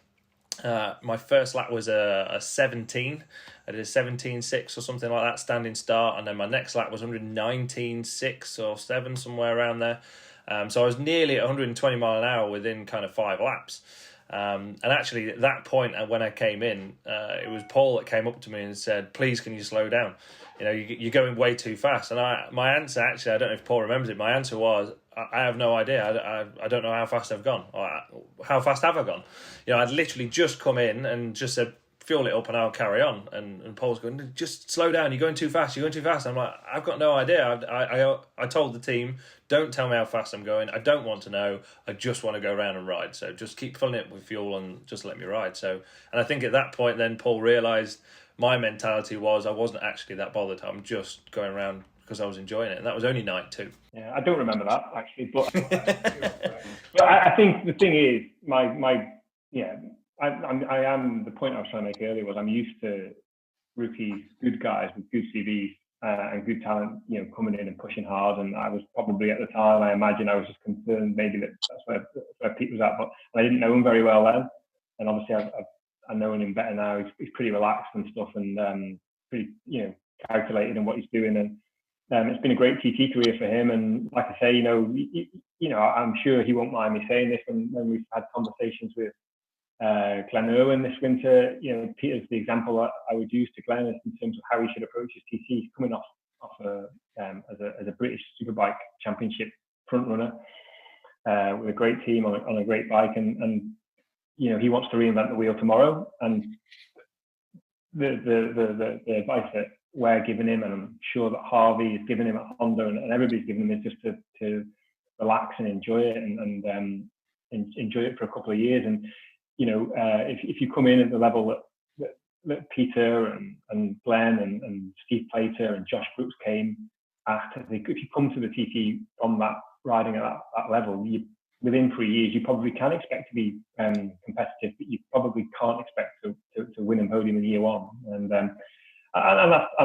[SPEAKER 3] my first lap was a 17. I did a 17.6 or something like that, standing start. And then my next lap was 119.6 or 7, somewhere around there. So I was nearly at 120 mile an hour within kind of 5 laps. And actually, at that point, when I came in, it was Paul that came up to me and said, "Please, can you slow down? You're going way too fast." And my answer, actually, I don't know if Paul remembers it, my answer was, I have no idea. I don't know how fast I've gone. Or how fast have I gone? I'd literally just come in and just said, "Fuel it up and I'll carry on." And Paul's going, "Just slow down. You're going too fast. You're going too fast." I'm like, "I've got no idea. I told the team, don't tell me how fast I'm going. I don't want to know. I just want to go around and ride. So just keep filling it with fuel and just let me ride." So, and I think at that point, then Paul realised my mentality was I wasn't actually that bothered. I'm just going around because I was enjoying it. And that was only night 2.
[SPEAKER 4] Yeah, I don't remember that actually, but but I think the thing is, I am, the point I was trying to make earlier was I'm used to rookies, good guys with good CVs and good talent, coming in and pushing hard. And I was probably at the time, I imagine I was just concerned maybe that's where Pete was at, but I didn't know him very well then. And obviously I've known him better now. He's pretty relaxed and stuff, and pretty calculated in what he's doing. And it's been a great TT career for him. And like I say, I'm sure he won't mind me saying this when we've had conversations with Glenn Irwin this winter. Peter's the example that I would use to Glenn in terms of how he should approach his TT. He's coming off as a British Superbike Championship front runner with a great team on a great bike, and he wants to reinvent the wheel tomorrow. And the advice that we're giving him, and I'm sure that Harvey is giving him at Honda, and everybody's giving him, is just to relax and enjoy it, and enjoy it for a couple of years. And if you come in at the level that Peter and Glenn and Steve Plater and Josh Brooks came at, if you come to the TT from that, riding at that level, within 3 years you probably can expect to be competitive, but you probably can't expect to win a podium in year 1. And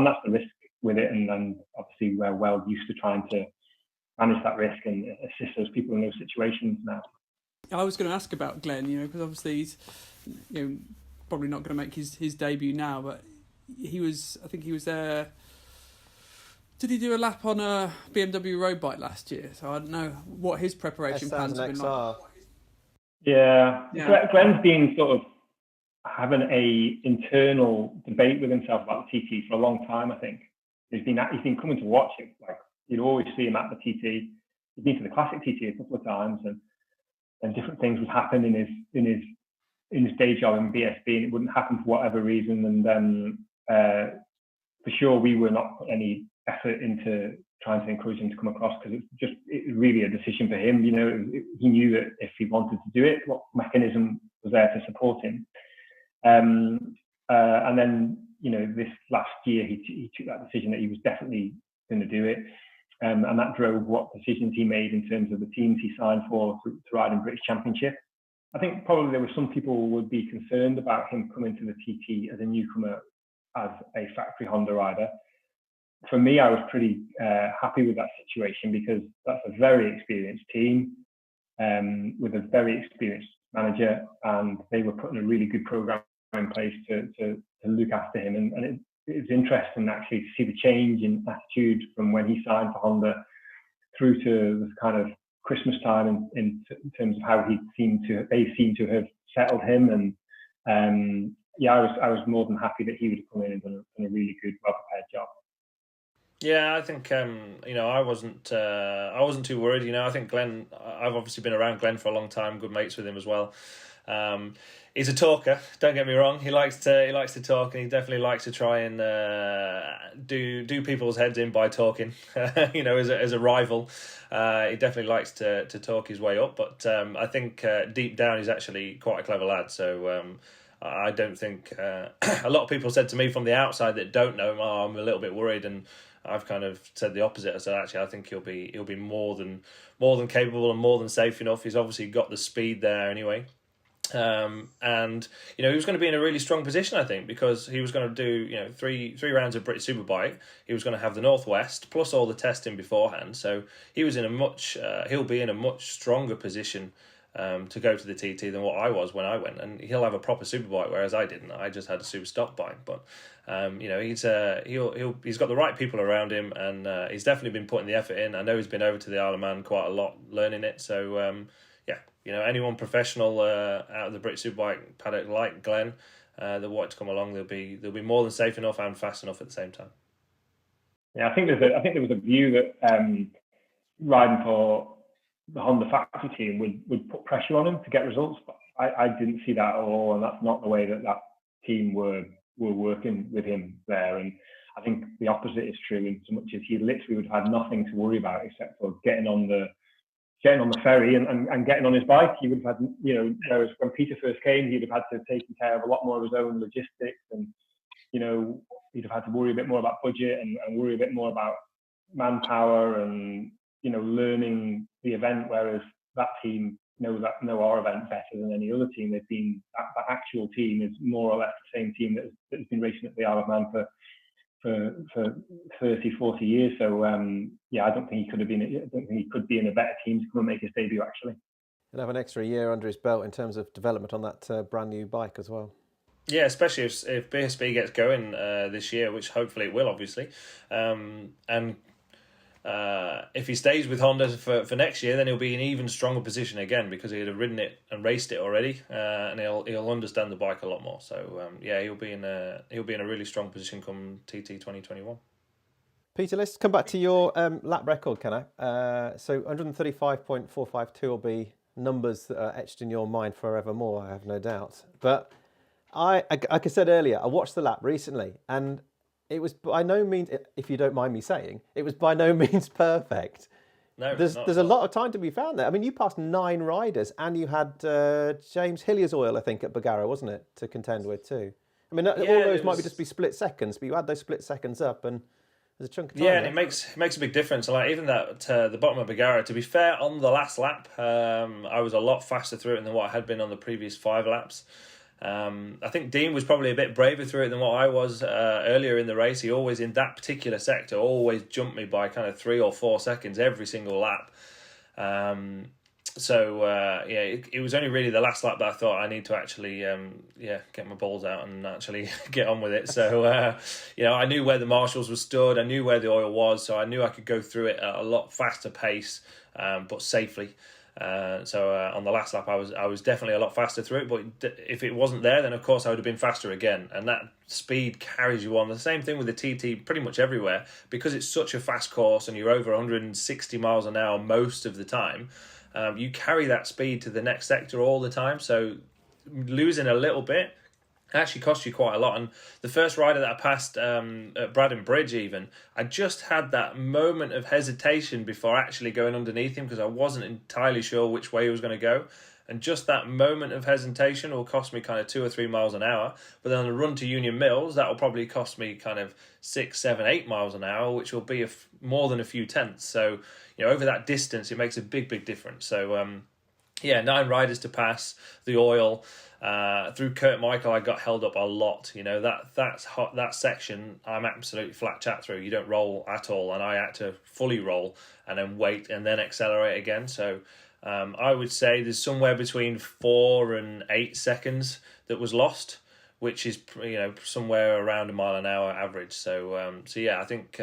[SPEAKER 4] that's the risk with it. And obviously we're well used to trying to manage that risk and assist those people in those situations now.
[SPEAKER 2] I was going to ask about Glenn, because obviously he's, probably not going to make his debut now, but I think he was there. Did he do a lap on a BMW road bike last year? So I don't know what his preparation plans have been like.
[SPEAKER 4] Yeah. Glenn's been sort of having a internal debate with himself about the TT for a long time. I think he's been coming to watch it. Like, you'd always see him at the TT. He's been to the classic TT a couple of times, and different things would happen in his day job in BSB, and it wouldn't happen for whatever reason. And then for sure we were not putting any effort into trying to encourage him to come across, because it's really a decision for him. He knew that if he wanted to do it, what mechanism was there to support him. And then this last year he took that decision that he was definitely going to do it. And that drove what decisions he made in terms of the teams he signed for to ride in British Championship. I think probably there were some people who would be concerned about him coming to the TT as a newcomer, as a factory Honda rider. For me, I was pretty happy with that situation, because that's a very experienced team with a very experienced manager, and they were putting a really good program in place to look after him. And it's interesting actually to see the change in attitude from when he signed for Honda through to this kind of Christmas time in terms of how they seem to have settled him. And I was more than happy that he would have come in and done a really good, well prepared job.
[SPEAKER 3] Yeah, I think I wasn't too worried. I think Glenn. I've obviously been around Glenn for a long time. Good mates with him as well. He's a talker. Don't get me wrong. He likes to talk, and he definitely likes to try and do people's heads in by talking. As a rival, he definitely likes to talk his way up. But I think deep down he's actually quite a clever lad. So. I don't think a lot of people said to me from the outside that don't know him, "Oh, I'm a little bit worried," and I've kind of said the opposite. I said, actually, I think he'll be more than capable and more than safe enough. He's obviously got the speed there anyway. And he was going to be in a really strong position, I think, because he was going to do three rounds of British Superbike. He was going to have the Northwest plus all the testing beforehand, so he was in he'll be in a much stronger position to go to the TT than what I was when I went, and he'll have a proper superbike, whereas I didn't. I just had a super stock bike. But he's got the right people around him, and he's definitely been putting the effort in. I know he's been over to the Isle of Man quite a lot, learning it. So anyone professional out of the British Superbike paddock like Glenn that want to come along, they'll be more than safe enough and fast enough at the same time.
[SPEAKER 4] Yeah, I think there was a view that riding for the Honda factory team would put pressure on him to get results, but I didn't see that at all, and that's not the way that team were working with him there. And I think the opposite is true, in so much as he literally would have had nothing to worry about except for getting on the ferry and getting on his bike. He would have had, whereas when Peter first came, he'd have had to take care of a lot more of his own logistics, and he'd have had to worry a bit more about budget and worry a bit more about manpower and learning the event, whereas that team know our event better than any other team. They've been that actual team is more or less the same team that's been racing at the Isle of Man for 30, 40 years. So I don't think he could be in a better team to come and make his debut, actually.
[SPEAKER 1] He'll have an extra year under his belt in terms of development on that brand new bike as well. Yeah,
[SPEAKER 3] especially if BSB gets going this year, which hopefully it will, obviously, and if he stays with Honda for next year, then he'll be in an even stronger position again, because he'll have ridden it and raced it already, and he'll understand the bike a lot more. So he'll be in a really strong position come TT 2021.
[SPEAKER 1] Peter, let's come back to your lap record, can I? So 135.452 will be numbers that are etched in your mind forevermore, I have no doubt. But like I said earlier, I watched the lap recently, and it was by no means, if you don't mind me saying, it was by no means perfect.
[SPEAKER 3] No,
[SPEAKER 1] there's a lot of time to be found there. I mean, you passed 9 riders, and you had James Hillier's oil, I think, at Bagara, wasn't it, to contend with too. I mean, all those might just be split seconds, but you had those split seconds up, and there's a chunk of time.
[SPEAKER 3] Yeah, and it makes a big difference. Like even that the bottom of Bagara, to be fair, on the last lap, I was a lot faster through it than what I had been on the previous 5 laps. I think Dean was probably a bit braver through it than what I was earlier in the race. He always, in that particular sector, always jumped me by kind of 3 or 4 seconds every single lap. It was only really the last lap that I thought I need to actually get my balls out and actually get on with it. So I knew where the marshals were stood, I knew where the oil was, so I knew I could go through it at a lot faster pace, but safely. On the last lap, I was definitely a lot faster through it, but if it wasn't there, then of course I would have been faster again. And that speed carries you on. The same thing with the TT pretty much everywhere, because it's such a fast course and you're over 160 miles an hour most of the time. You carry that speed to the next sector all the time, so losing a little bit actually cost you quite a lot. And the first rider that I passed at Braddon Bridge, even, I just had that moment of hesitation before actually going underneath him, because I wasn't entirely sure which way he was going to go. And just that moment of hesitation will cost me kind of 2 or 3 miles an hour. But then on the run to Union Mills, that will probably cost me kind of 6, 7, 8 miles an hour, which will be more than a few tenths. So, over that distance, it makes a big, big difference. So, 9 riders to pass, the oil. Through Kurt Michael, I got held up a lot. That's hot. That section, I'm absolutely flat chat through. You don't roll at all, and I had to fully roll and then wait and then accelerate again. So I would say there's somewhere between 4 and 8 seconds that was lost, which is somewhere around a mile an hour average. So I think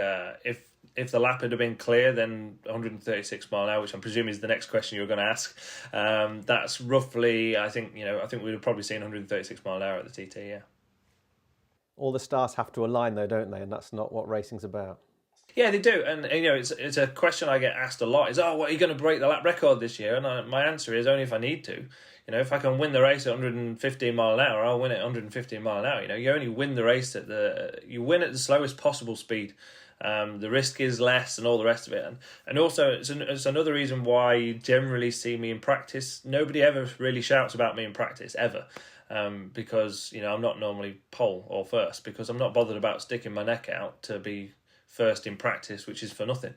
[SPEAKER 3] if the lap had been clear, then 136 mile an hour, which I'm presuming is the next question you're going to ask. That's roughly, I think we'd have probably seen 136 mile an hour at the TT. Yeah.
[SPEAKER 1] All the stars have to align, though, don't they? And that's not what racing's about.
[SPEAKER 3] Yeah, they do, and it's a question I get asked a lot. Is what are you going to break the lap record this year? And my answer is only if I need to. If I can win the race at 115 mile an hour, I'll win at 115 mile an hour. You only win the race you win at the slowest possible speed. The risk is less and all the rest of it. And also, it's another reason why you generally see me in practice. Nobody ever really shouts about me in practice, ever. Because, I'm not normally pole or first, because I'm not bothered about sticking my neck out to be first in practice, which is for nothing.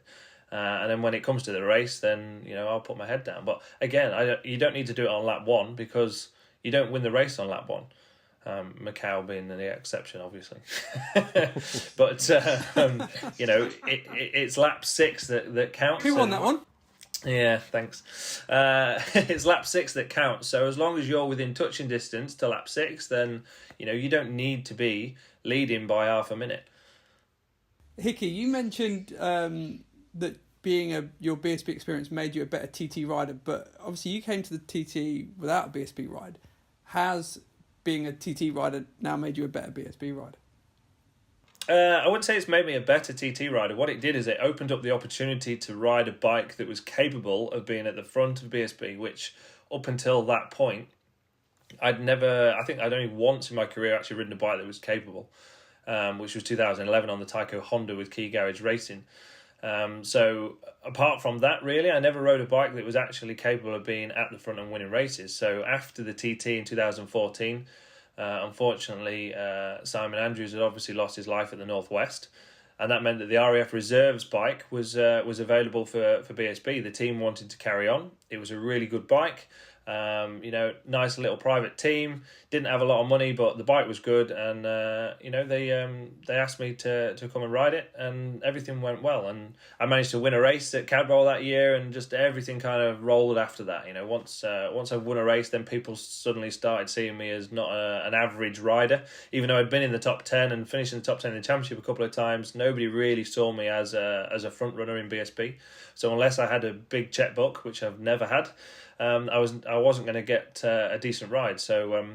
[SPEAKER 3] And then when it comes to the race, then, I'll put my head down. But again, you don't need to do it on lap one, because you don't win the race on lap one. Macau being the exception, obviously. But, it's lap 6 that counts.
[SPEAKER 2] Who won that one?
[SPEAKER 3] Yeah, thanks. It's lap 6 that counts. So as long as you're within touching distance to lap 6, then, you don't need to be leading by half a minute.
[SPEAKER 2] Hicky, you mentioned that your BSB experience made you a better TT rider, but obviously you came to the TT without a BSB ride. Has being a TT rider now made you a better BSB rider?
[SPEAKER 3] I wouldn't say it's made me a better TT rider. What it did is it opened up the opportunity to ride a bike that was capable of being at the front of BSB, which up until that point, I think I'd only once in my career actually ridden a bike that was capable, which was 2011 on the Tyco Honda with Key Garage Racing. So apart from that, really, I never rode a bike that was actually capable of being at the front and winning races. So after the TT in 2014, unfortunately, Simon Andrews had obviously lost his life at the Northwest, and that meant that the RAF Reserves bike was available for BSB. The team wanted to carry on. It was a really good bike. Nice little private team. Didn't have a lot of money, but the bike was good, and they asked me to come and ride it, and everything went well. And I managed to win a race at Cadwell that year, and just everything kind of rolled after that. Once I won a race, then people suddenly started seeing me as not an average rider, even though I'd been in the top 10 and finished in the top 10 in the championship a couple of times. Nobody really saw me as a front runner in BSB. So unless I had a big checkbook, which I've never had, I wasn't going to get a decent ride. So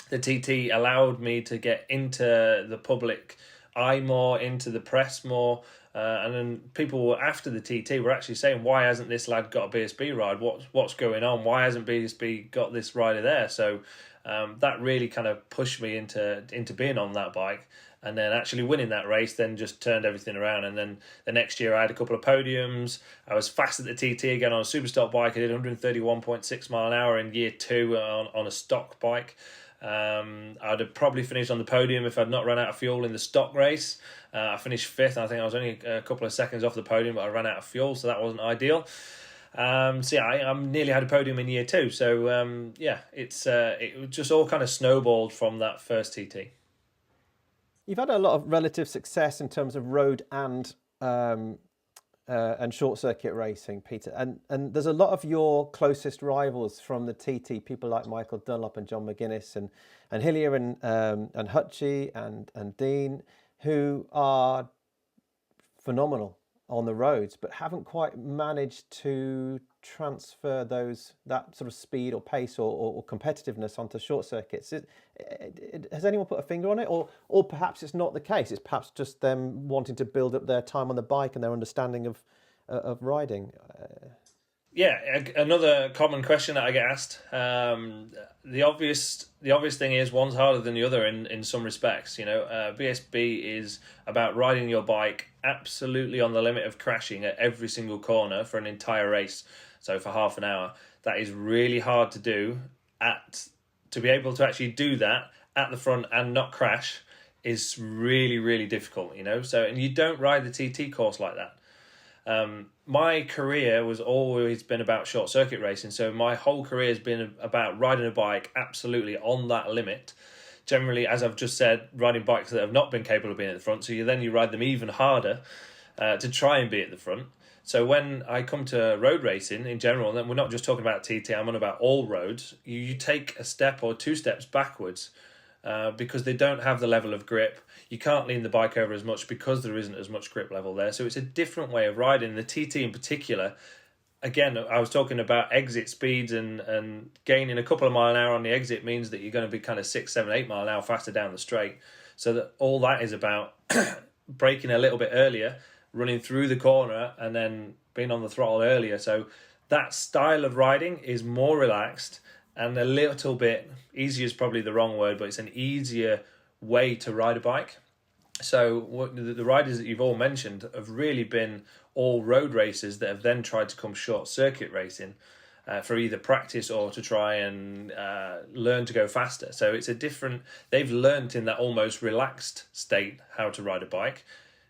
[SPEAKER 3] the TT allowed me to get into the public eye more, into the press more, and then people after the TT were actually saying, why hasn't this lad got a BSB ride? What's going on? Why hasn't BSB got this rider there? So that really kind of pushed me into being on that bike. And then actually winning that race then just turned everything around. And then the next year I had a couple of podiums. I was fast at the TT again on a Superstock bike. I did 131.6 mile an hour in year 2 on a stock bike. I'd have probably finished on the podium if I'd not run out of fuel in the stock race. I finished 5th. I think I was only a couple of seconds off the podium, but I ran out of fuel, so that wasn't ideal. I nearly had a podium in year 2. So it just all kind of snowballed from that first TT.
[SPEAKER 1] You've had a lot of relative success in terms of road and short circuit racing, Peter. And there's a lot of your closest rivals from the TT, people like Michael Dunlop and John McGuinness and Hillier and Hutchie and Dean, who are phenomenal on the roads, but haven't quite managed to transfer that sort of speed or pace or competitiveness onto short circuits. Has anyone put a finger on it, or perhaps it's not the case? It's perhaps just them wanting to build up their time on the bike and their understanding of riding.
[SPEAKER 3] Yeah, another common question that I get asked. The obvious thing is one's harder than the other in some respects. BSB is about riding your bike absolutely on the limit of crashing at every single corner for an entire race. So for half an hour, that is really hard to do. To be able to actually do that at the front and not crash is really, really difficult. So, and you don't ride the TT course like that. My career was always been about short circuit racing, so my whole career has been about riding a bike absolutely on that limit. Generally, as I've just said, riding bikes that have not been capable of being at the front, so you ride them even harder to try and be at the front. So when I come to road racing in general, and then we're not just talking about TT, I'm on about all roads, you take a step or 2 steps backwards because they don't have the level of grip. You can't lean the bike over as much because there isn't as much grip level there. So it's a different way of riding. The TT in particular, again, I was talking about exit speeds and gaining a couple of mile an hour on the exit means that you're going to be kind of 6, 7, 8 mile an hour faster down the straight. So that all that is about braking a little bit earlier running through the corner and then being on the throttle earlier. So that style of riding is more relaxed and a little bit easier is probably the wrong word, but it's an easier way to ride a bike. So the riders that you've all mentioned have really been all road racers that have then tried to come short circuit racing for either practice or to try and learn to go faster. So it's a different, they've learnt in that almost relaxed state how to ride a bike.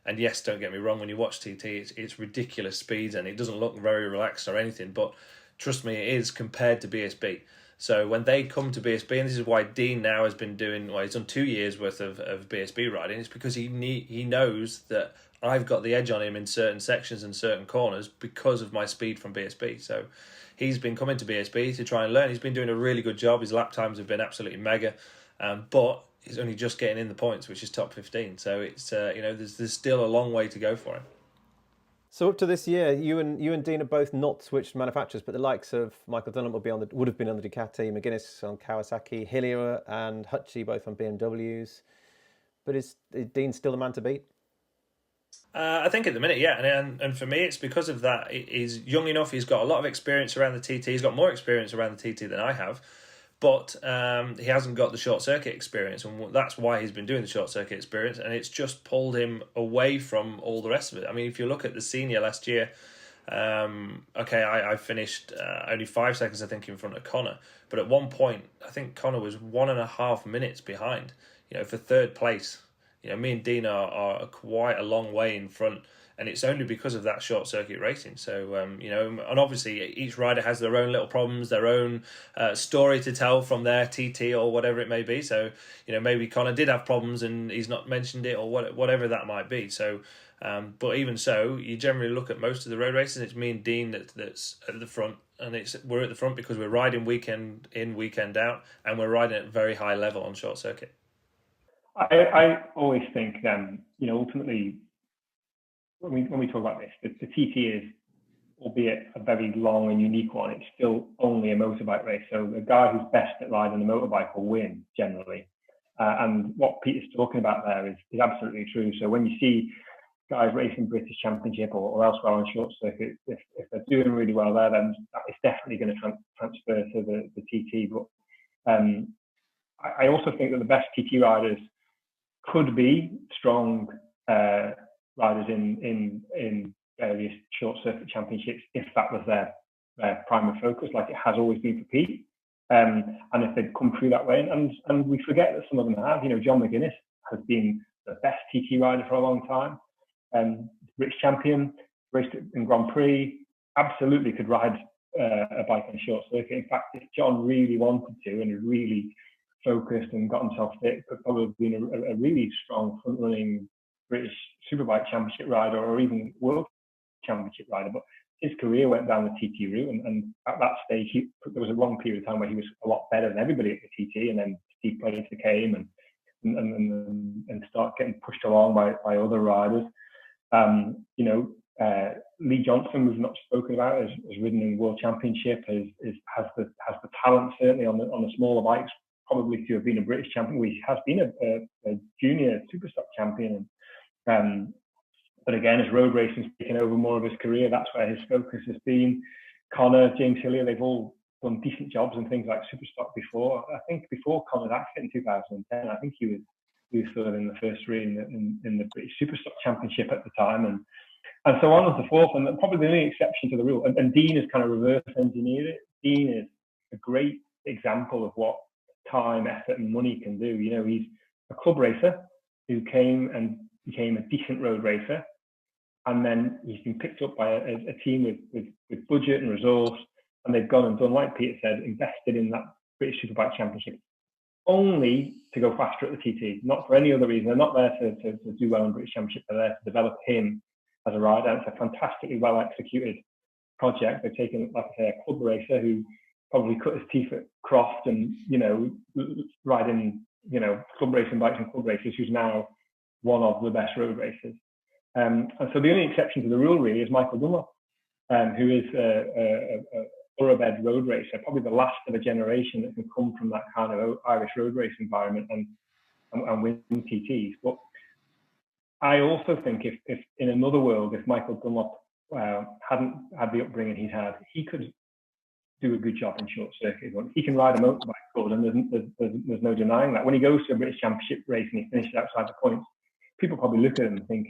[SPEAKER 3] And yes, don't get me wrong, when you watch TT, it's ridiculous speeds and it doesn't look very relaxed or anything, but trust me, it is compared to BSB. So when they come to BSB, and this is why Dean now has been doing, well, he's done 2 years worth of BSB riding, it's because he knows that I've got the edge on him in certain sections and certain corners because of my speed from BSB. So he's been coming to BSB to try and learn. He's been doing a really good job. His lap times have been absolutely mega, but he's only just getting in the points, which is top 15. So it's there's still a long way to go for him.
[SPEAKER 1] So up to this year, you and Dean have both not switched manufacturers, but the likes of Michael Dunlop would have been on the Ducati, McGuinness on Kawasaki, Hillier and Hutchie both on BMWs. But is Dean still the man to beat?
[SPEAKER 3] I think at the minute, yeah, and for me, it's because of that. He's young enough. He's got a lot of experience around the TT. He's got more experience around the TT than I have, but he hasn't got the short circuit experience, and that's why he's been doing the short circuit experience. And it's just pulled him away from all the rest of it. I mean, if you look at the senior last year, I finished only 5 seconds, I think, in front of Connor. But at one point, I think Connor was 1.5 minutes behind. For third place. Me and Dean are quite a long way in front, and it's only because of that short circuit racing. So, and obviously each rider has their own little problems, their own story to tell from their TT or whatever it may be. So, maybe Connor did have problems and he's not mentioned it or whatever that might be. So, but even so, you generally look at most of the road races, it's me and Dean that's at the front, and we're at the front because we're riding weekend in, weekend out, and we're riding at a very high level on short circuit.
[SPEAKER 4] I always think, ultimately, when we talk about this, the TT is, albeit a very long and unique one, it's still only a motorbike race. So the guy who's best at riding a motorbike will win generally. And what Peter's talking about there is absolutely true. So when you see guys racing British Championship or elsewhere on short circuit, if they're doing really well there, then it's definitely going to transfer to the TT. But I also think that the best TT riders could be strong riders in various short circuit championships if that was their primary focus, like it has always been for Pete. And if they'd come through that way, and we forget that some of them have. John McGuinness has been the best TT rider for a long time. British champion, raced in Grand Prix, absolutely could ride a bike on short circuit. In fact, if John really wanted to and really focused and got himself fit, could probably been a really strong front-running British Superbike Championship rider or even World Championship rider. But his career went down the TT route, and at that stage, there was a long period of time where he was a lot better than everybody at the TT, and then Steve Plater came and started getting pushed along by other riders. Lee Johnson, we've not spoken about, has ridden in World Championship, has the talent certainly on the smaller bikes, probably to have been a British champion. He has been a junior Superstock champion. But again, as road racing's taken over more of his career, that's where his focus has been. Connor, James Hillier, they've all done decent jobs in things like Superstock before. I think before Connor's accident in 2010, I think he was sort of in the first three in the British Superstock Championship at the time. And so on and so forth. And probably the only exception to the rule. And Dean has kind of reverse engineered it. Dean is a great example of what time, effort, and money can do. He's a club racer who came and became a decent road racer, and then he's been picked up by a team with budget and resource, and they've gone and done, like Peter said, invested in that British Superbike Championship only to go faster at the TT, not for any other reason. They're not there to do well in British Championship. They're there to develop him as a rider. And it's a fantastically well executed project. They've taken, like I say, a club racer who probably cut his teeth at Croft and, riding, club racing bikes and club races, who's now one of the best road racers. And so the only exception to the rule really is Michael Dunlop, who is a thoroughbred road racer, probably the last of a generation that can come from that kind of Irish road race environment and win TTs. But I also think if in another world, if Michael Dunlop hadn't had the upbringing he's had, he could do a good job in short circuit. He can ride a motorbike good, and there's no denying that. When he goes to a British Championship race and he finishes outside the points, people probably look at him and think,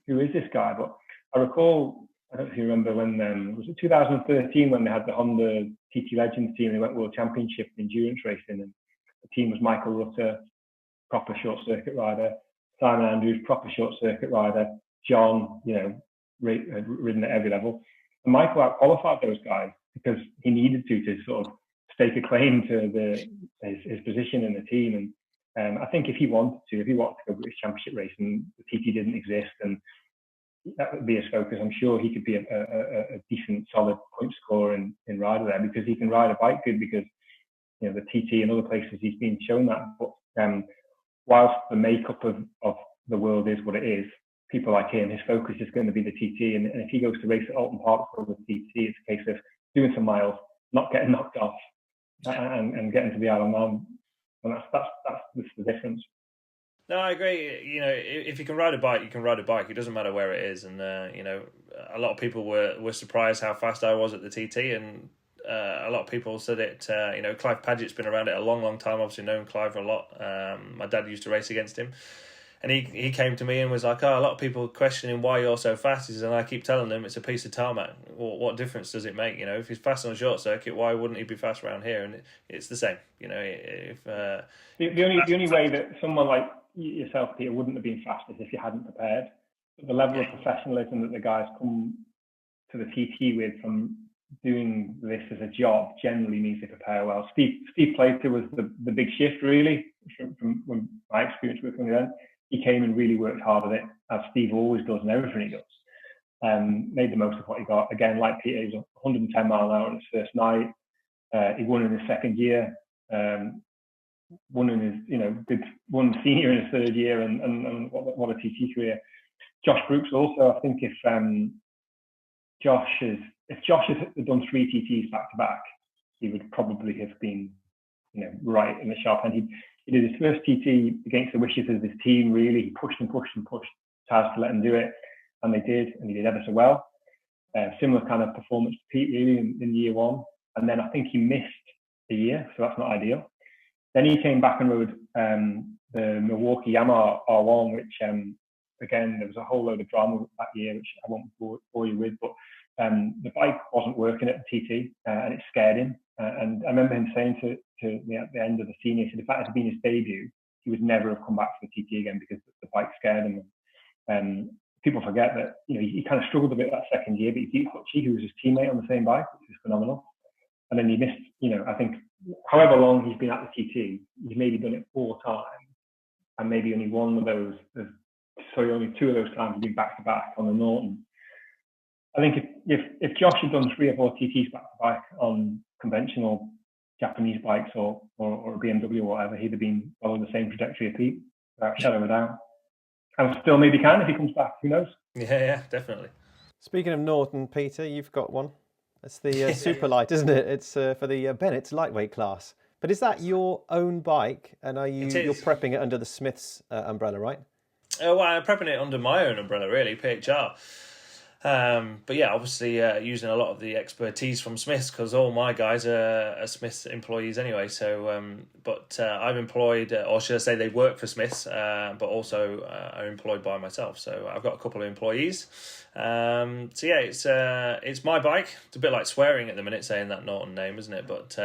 [SPEAKER 4] who is this guy? But I recall, I don't know if you remember when, was it 2013 when they had the Honda TT Legends team, they went World Championship in endurance racing, and the team was Michael Rutter, proper short circuit rider, Simon Andrews, proper short circuit rider, John, had ridden at every level. And Michael out-qualified those guys because he needed to sort of stake a claim to his position in the team. And I think if he wanted to go British Championship racing, the TT didn't exist, and that would be his focus. I'm sure he could be a decent, solid point scorer in rider there, because he can ride a bike good, because the TT and other places he's been shown that. But whilst the makeup of the world is what it is, people like him, his focus is going to be the TT. And if he goes to race at Alton Park for the TT, it's a case of doing some miles, not getting knocked off, and getting to the Isle of Man. And that's the difference.
[SPEAKER 3] No, I agree. If you can ride a bike, you can ride a bike. It doesn't matter where it is. And a lot of people were surprised how fast I was at the TT, and a lot of people said it. Clive Paget's been around it a long, long time. Obviously, known Clive a lot. My dad used to race against him, and he came to me and was like, "Oh, a lot of people questioning why you're so fast." He says, and I keep telling them it's a piece of tarmac. Well, what difference does it make? If he's fast on a short circuit, why wouldn't he be fast around here? And it's the same. The
[SPEAKER 4] only way that someone like yourself, Peter, wouldn't have been fast is if you hadn't prepared. But the level of professionalism that the guys come to the TT with from doing this as a job generally means they prepare well. Steve Plater was the big shift, really, from my experience working with him. He came and really worked hard at it, as Steve always does in everything he does. Made the most of what he got. Again, like Peter, he was 110 mile an hour on his first night. He won in his second year. Won senior in his third year, and what a TT career. Josh Brooks also, I think if Josh had done 3 TTs back to back, he would probably have been right in the sharp end. He did his first TT against the wishes of his team, really. He pushed Taz to let him do it, and they did, and he did ever so well. Similar kind of performance to Pete, really, in year one. And then I think he missed a year, so that's not ideal. Then he came back and rode the Milwaukee Yamaha R1, which, again, there was a whole load of drama that year, which I won't bore you with, but the bike wasn't working at the TT, and it scared him. And I remember him saying to me at the end of the senior, if that had been his debut, he would never have come back to the TT again because the bike scared him. People forget that he kind of struggled a bit that second year, but he beat Hutchie, who was his teammate on the same bike, which was phenomenal. And then he missed, I think, however long he's been at the TT, he's maybe done it 4 times, and maybe only only 2 of those times have been back to back on the Norton. I think if Josh had done 3 or 4 TTs back to back on conventional Japanese bikes or a BMW or whatever, he'd have been following the same trajectory of Pete, without a shadow of a doubt. And still maybe can if he comes back. Who knows?
[SPEAKER 3] Yeah, definitely.
[SPEAKER 1] Speaking of Norton, Peter, you've got one. It's the Superlight, isn't it? It's for the Bennett's lightweight class. But is that your own bike? And you're prepping it under the Smiths umbrella, right?
[SPEAKER 3] Well, I'm prepping it under my own umbrella, really, PHR. But yeah, obviously using a lot of the expertise from Smiths, because all my guys are Smiths employees anyway. So, but I've employed, or should I say, they work for Smiths, but also are employed by myself. So I've got a couple of employees. So yeah, it's my bike. It's a bit like swearing at the minute saying that Norton name, isn't it? But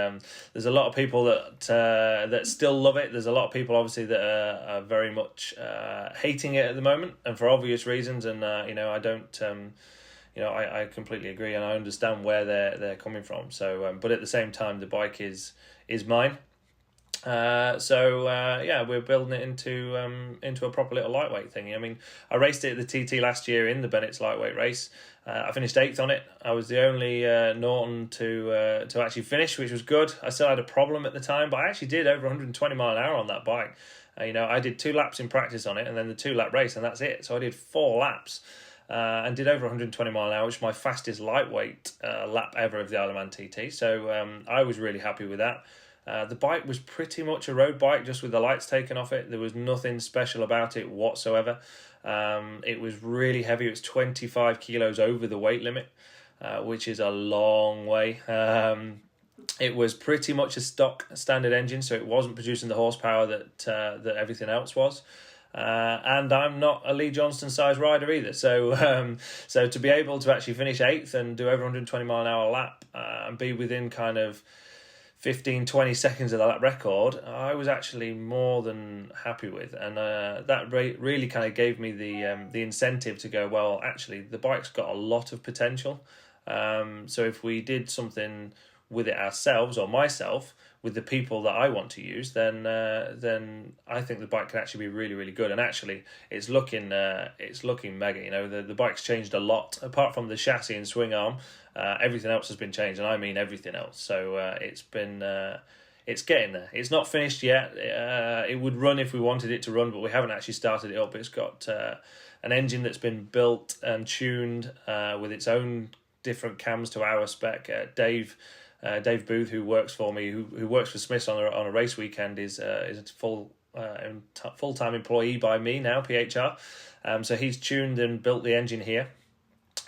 [SPEAKER 3] there's a lot of people that still love it. There's a lot of people obviously that are very much hating it at the moment, and for obvious reasons. And I don't. I completely agree, and I understand where they're coming from. So, but at the same time, the bike is mine. Yeah, we're building it into a proper little lightweight thing. I mean, I raced it at the TT last year in the Bennett's lightweight race. I finished 8th on it. I was the only Norton to actually finish, which was good. I still had a problem at the time, but I actually did over 120 mile an hour on that bike. I did 2 laps in practice on it, and then the 2-lap race, and that's it. So I did 4 laps. And did over 120 mile an hour, which is my fastest lightweight lap ever of the Isle of Man TT. So I was really happy with that. The bike was pretty much a road bike, just with the lights taken off it. There was nothing special about it whatsoever. It was really heavy. It was 25 kilos over the weight limit, which is a long way. It was pretty much a stock standard engine, so it wasn't producing the horsepower that everything else was. And I'm not a Lee Johnston size rider either, so to be able to actually finish 8th and do over 120 mile an hour lap and be within kind of 15-20 seconds of the lap record, I was actually more than happy with, and that really kind of gave me the incentive to go, well, actually the bike's got a lot of potential. So if we did something with it ourselves, or myself, with the people that I want to use, then I think the bike can actually be really, really good. And actually, it's looking mega. You know, the bike's changed a lot. Apart from the chassis and swing arm, everything else has been changed, and I mean everything else. So it's getting there. It's not finished yet. It would run if we wanted it to run, but we haven't actually started it up. It's got an engine that's been built and tuned with its own different cams to our spec. Dave Booth, who works for me, who works for Smiths on a race weekend, is a full-time employee by me now, PHR. So he's tuned and built the engine here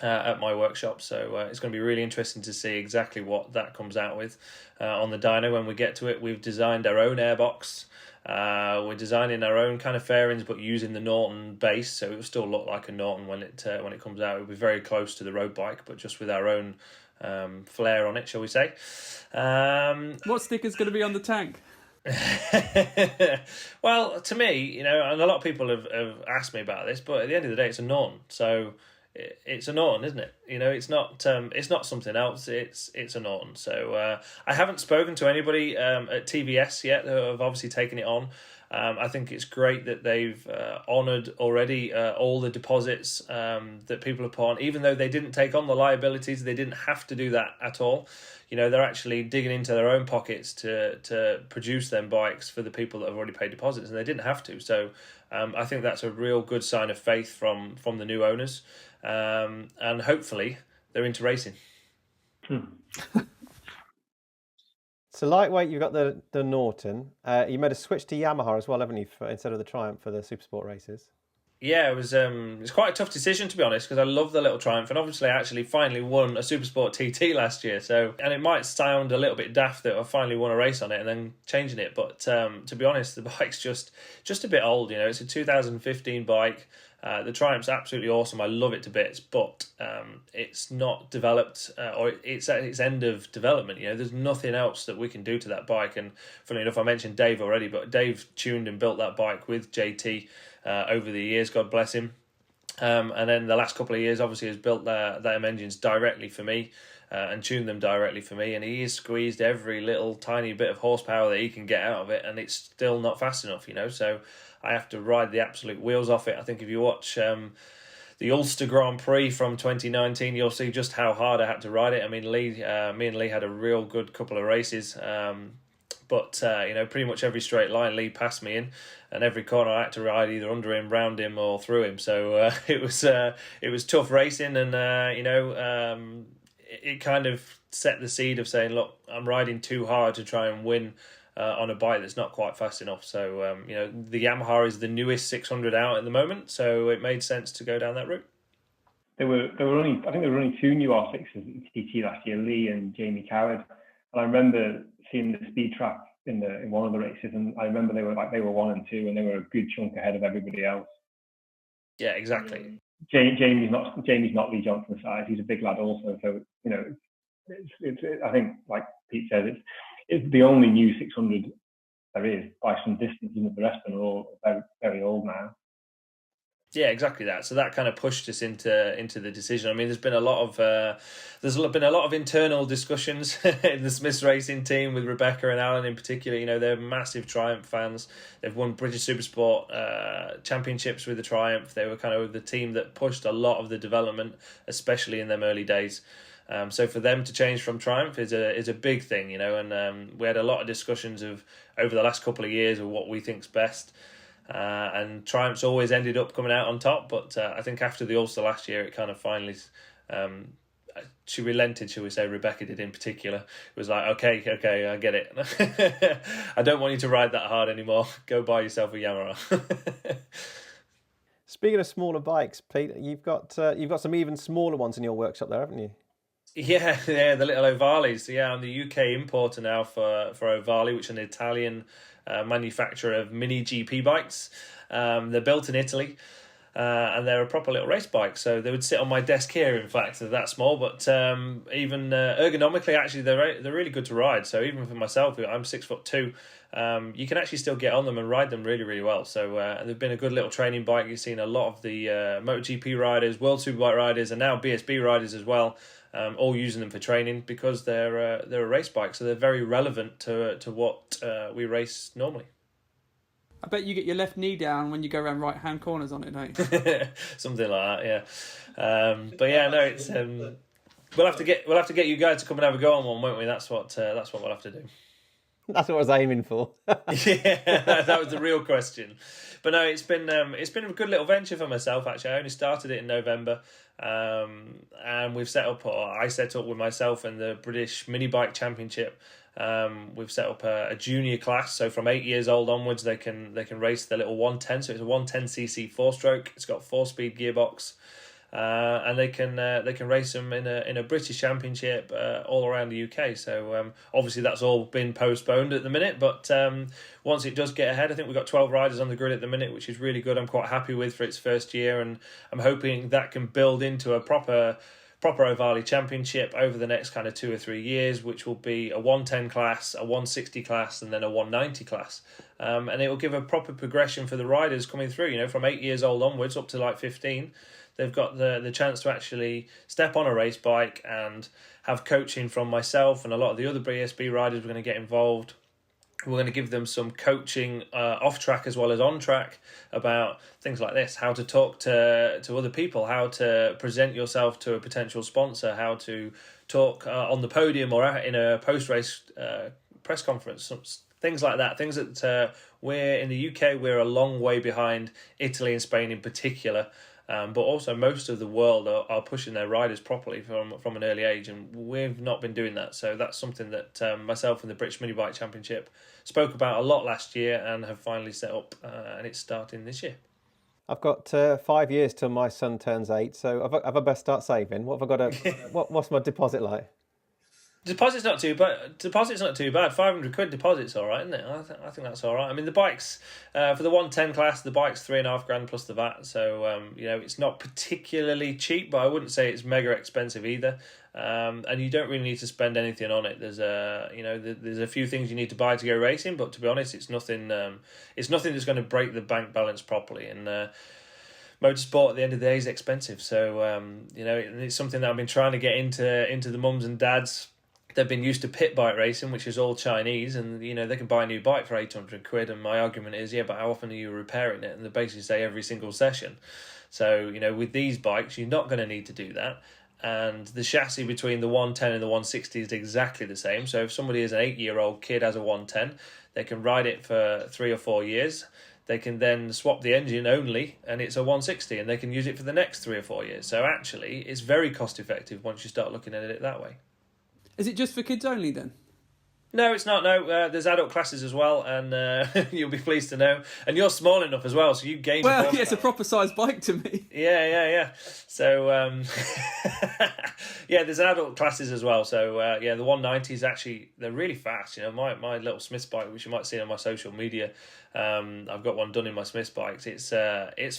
[SPEAKER 3] at my workshop. So it's going to be really interesting to see exactly what that comes out with on the dyno when we get to it. We've designed our own airbox. We're designing our own kind of fairings, but using the Norton base, so it will still look like a Norton when it comes out. It'll be very close to the road bike, but just with our own flair on it, shall we say.
[SPEAKER 2] What sticker's going to be on the tank?
[SPEAKER 3] Well, to me, you know, and a lot of people have asked me about this, but at the end of the day, it's a Norton, so it's a Norton, isn't it? You know, it's not something else. It's a Norton. So I haven't spoken to anybody at TVS yet who have obviously taken it on. I think it's great that they've honoured already all the deposits that people have put on, even though they didn't take on the liabilities. They didn't have to do that at all. You know, they're actually digging into their own pockets to produce them bikes for the people that have already paid deposits, and they didn't have to. So I think that's a real good sign of faith from the new owners, and hopefully they're into racing.
[SPEAKER 1] So lightweight, you've got the Norton. You made a switch to Yamaha as well, haven't you, instead of the Triumph for the Supersport races?
[SPEAKER 3] Yeah, it was quite a tough decision, to be honest, because I love the little Triumph, and obviously I actually finally won a Supersport TT last year. So, and it might sound a little bit daft that I finally won a race on it and then changing it, but to be honest, the bike's just a bit old. You know, it's a 2015 bike. The Triumph's absolutely awesome. I love it to bits, but it's not developed, or it's at its end of development. You know, there's nothing else that we can do to that bike. And funnily enough, I mentioned Dave already, but Dave tuned and built that bike with JT over the years, God bless him. And then the last couple of years, obviously, has built them engines directly for me and tuned them directly for me. And he has squeezed every little tiny bit of horsepower that he can get out of it, and it's still not fast enough, you know. So I have to ride the absolute wheels off it. I think if you watch the Ulster Grand Prix from 2019, you'll see just how hard I had to ride it. I mean, me and Lee had a real good couple of races, but you know, pretty much every straight line Lee passed me in, and every corner I had to ride either under him, round him, or through him. So it was tough racing, and you know, it kind of set the seed of saying, look, I'm riding too hard to try and win on a bike that's not quite fast enough. So you know, the Yamaha is the newest 600 out at the moment, so it made sense to go down that route.
[SPEAKER 4] There were only two new R6s in TT last year, Lee and Jamie Coward, and I remember seeing the speed trap in one of the races, and I remember they were 1 and 2, and they were a good chunk ahead of everybody else.
[SPEAKER 3] Yeah, exactly.
[SPEAKER 4] Jamie's not Lee Johnston's size. He's a big lad also, so you know, it's I think, like Pete says, it's the only new 600 there is by some distance, and the rest of them are all very, very old now.
[SPEAKER 3] Yeah, exactly that. So that kind of pushed us into the decision. I mean, there's been a lot of internal discussions in the Smiths racing team with Rebecca and Alan in particular. You know, they're massive Triumph fans. They've won British Supersport championships with the Triumph. They were kind of the team that pushed a lot of the development, especially in them early days. So for them to change from Triumph is a big thing, you know. And we had a lot of discussions over the last couple of years of what we think's best. And Triumph's always ended up coming out on top, but I think after the Ulster last year, it kind of finally she relented, shall we say, Rebecca did in particular. It was like, okay, I get it. I don't want you to ride that hard anymore. Go buy yourself a Yamaha.
[SPEAKER 1] Speaking of smaller bikes, Pete, you've got some even smaller ones in your workshop there, haven't you?
[SPEAKER 3] Yeah, the little Ohvales. Yeah, I'm the UK importer now for Ohvale, which is an Italian manufacturer of mini GP bikes. They're built in Italy. And they're a proper little race bike, so they would sit on my desk here. In fact, they're that small, but even ergonomically, actually, they're really good to ride. So even for myself, I'm 6'2", you can actually still get on them and ride them really, really well. So they've been a good little training bike. You've seen a lot of the MotoGP riders, World Superbike riders, and now BSB riders as well, all using them for training because they're a race bike, so they're very relevant to what we race normally.
[SPEAKER 2] I bet you get your left knee down when you go around right-hand corners on it, don't you?
[SPEAKER 3] Something like that, yeah. But yeah, no, it's we'll have to get you guys to come and have a go on one, won't we? That's what we'll have to do.
[SPEAKER 1] That's what I was aiming for.
[SPEAKER 3] Yeah, that was the real question. But no, it's been a good little venture for myself. Actually, I only started it in November, and I set up with myself and the British Mini Bike Championship. We've set up a junior class, so from 8 years old onwards, they can race the little 110. So it's a 110cc 4-stroke. It's got a 4-speed gearbox, and they can race them in a British Championship all around the UK. So obviously that's all been postponed at the minute, but once it does get ahead, I think we've got 12 riders on the grid at the minute, which is really good. I'm quite happy with for its first year, and I'm hoping that can build into a proper Ohvale Championship over the next kind of 2 or 3 years, which will be a 110 class, a 160 class, and then a 190 class. And it will give a proper progression for the riders coming through, from 8 years old onwards up to like 15. They've got the chance to actually step on a race bike and have coaching from myself and a lot of the other BSB riders. We're going to get involved. We're going to give them some coaching off-track as well as on-track about things like this, how to talk to other people, how to present yourself to a potential sponsor, how to talk on the podium or in a post-race press conference, things like that. Things that we're in the UK, we're a long way behind Italy and Spain in particular. But also most of the world are pushing their riders properly from an early age, and we've not been doing that. So that's something that myself and the British Mini Bike Championship spoke about a lot last year and have finally set up, and it's starting this year.
[SPEAKER 1] I've got 5 years till my son turns 8, so have I best start saving? What have I got to? What's my deposit like?
[SPEAKER 3] Deposit's not too bad. 500 quid deposit's all right, isn't it? I think that's all right. I mean, the bikes for the 110 class, the bike's $3,500 plus the VAT. So it's not particularly cheap, but I wouldn't say it's mega expensive either. And you don't really need to spend anything on it. There's a few things you need to buy to go racing, but to be honest, it's nothing. It's nothing that's going to break the bank balance properly. And motorsport at the end of the day is expensive. So it's something that I've been trying to get into the mums and dads. They've been used to pit bike racing, which is all Chinese, and they can buy a new bike for 800 quid. And my argument is, but how often are you repairing it? And they basically say every single session. So with these bikes, you're not going to need to do that. And the chassis between the 110 and the 160 is exactly the same. So if somebody is an 8-year-old kid has a 110, they can ride it for 3 or 4 years. They can then swap the engine only, and it's a 160, and they can use it for the next 3 or 4 years. So actually, it's very cost effective once you start looking at it that way.
[SPEAKER 2] Is it just for kids only then?
[SPEAKER 3] No, it's not. No, there's adult classes as well, and you'll be pleased to know. And you're small enough as well, so you gain.
[SPEAKER 2] Well, yeah, it's a proper sized bike to me.
[SPEAKER 3] Yeah. So, there's adult classes as well. So, the 190s actually they're really fast. My little Smith's bike, which you might see on my social media, I've got one done in my Smith's bikes. It's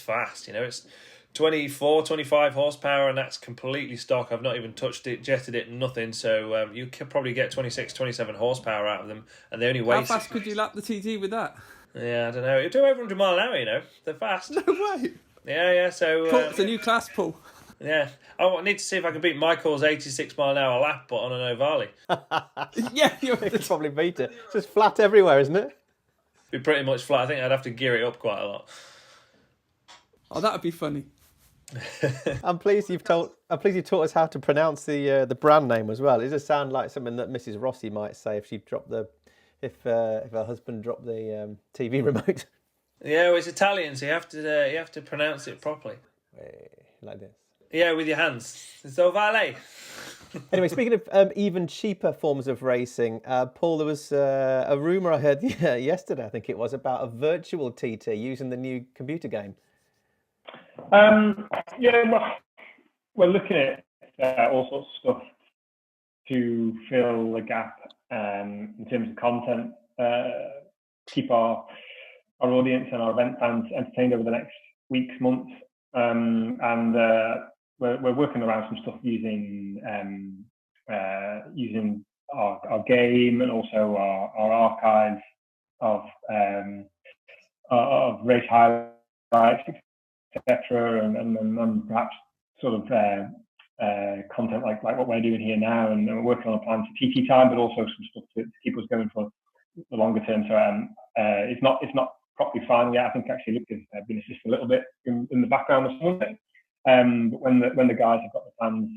[SPEAKER 3] fast. It's 24, 25 horsepower, and that's completely stock. I've not even touched it, jetted it, nothing. So you could probably get 26, 27 horsepower out of them, and they only weigh.
[SPEAKER 2] How fast could you lap the TT with that?
[SPEAKER 3] Yeah, I don't know. It'll do over 100 mile an hour. They're fast.
[SPEAKER 2] No way.
[SPEAKER 3] Yeah. So
[SPEAKER 2] Paul, it's a new class, Paul.
[SPEAKER 3] Yeah, I need to see if I can beat Michael's 86 mile an hour lap, but on an Ohvale.
[SPEAKER 1] Yeah, you could probably beat it. It's just flat everywhere, isn't it?
[SPEAKER 3] Be pretty much flat. I think I'd have to gear it up quite a lot.
[SPEAKER 2] Oh, that would be funny.
[SPEAKER 1] I'm pleased you've taught us how to pronounce the brand name as well. It does sound like something that Mrs. Rossi might say if if her husband dropped the TV remote.
[SPEAKER 3] Yeah, well, it's Italian, so you have to pronounce it properly.
[SPEAKER 1] Like this.
[SPEAKER 3] Yeah, with your hands. It's Ohvale.
[SPEAKER 1] Anyway, speaking of even cheaper forms of racing, Paul, there was a rumour I heard yesterday, I think it was, about a virtual TT using the new computer game.
[SPEAKER 4] Yeah, well, we're looking at all sorts of stuff to fill the gap in terms of content, keep our audience and our event fans entertained over the next weeks, months, and we're working around some stuff using our game and also our archives of race highlights, etc., and perhaps sort of content like what we're doing here now, and we're working on a plan for TT time, but also some stuff to keep us going for the longer term. So it's not properly final yet. I think actually Luke has been assisting a little bit in the background of some of it. But when the guys have got the plans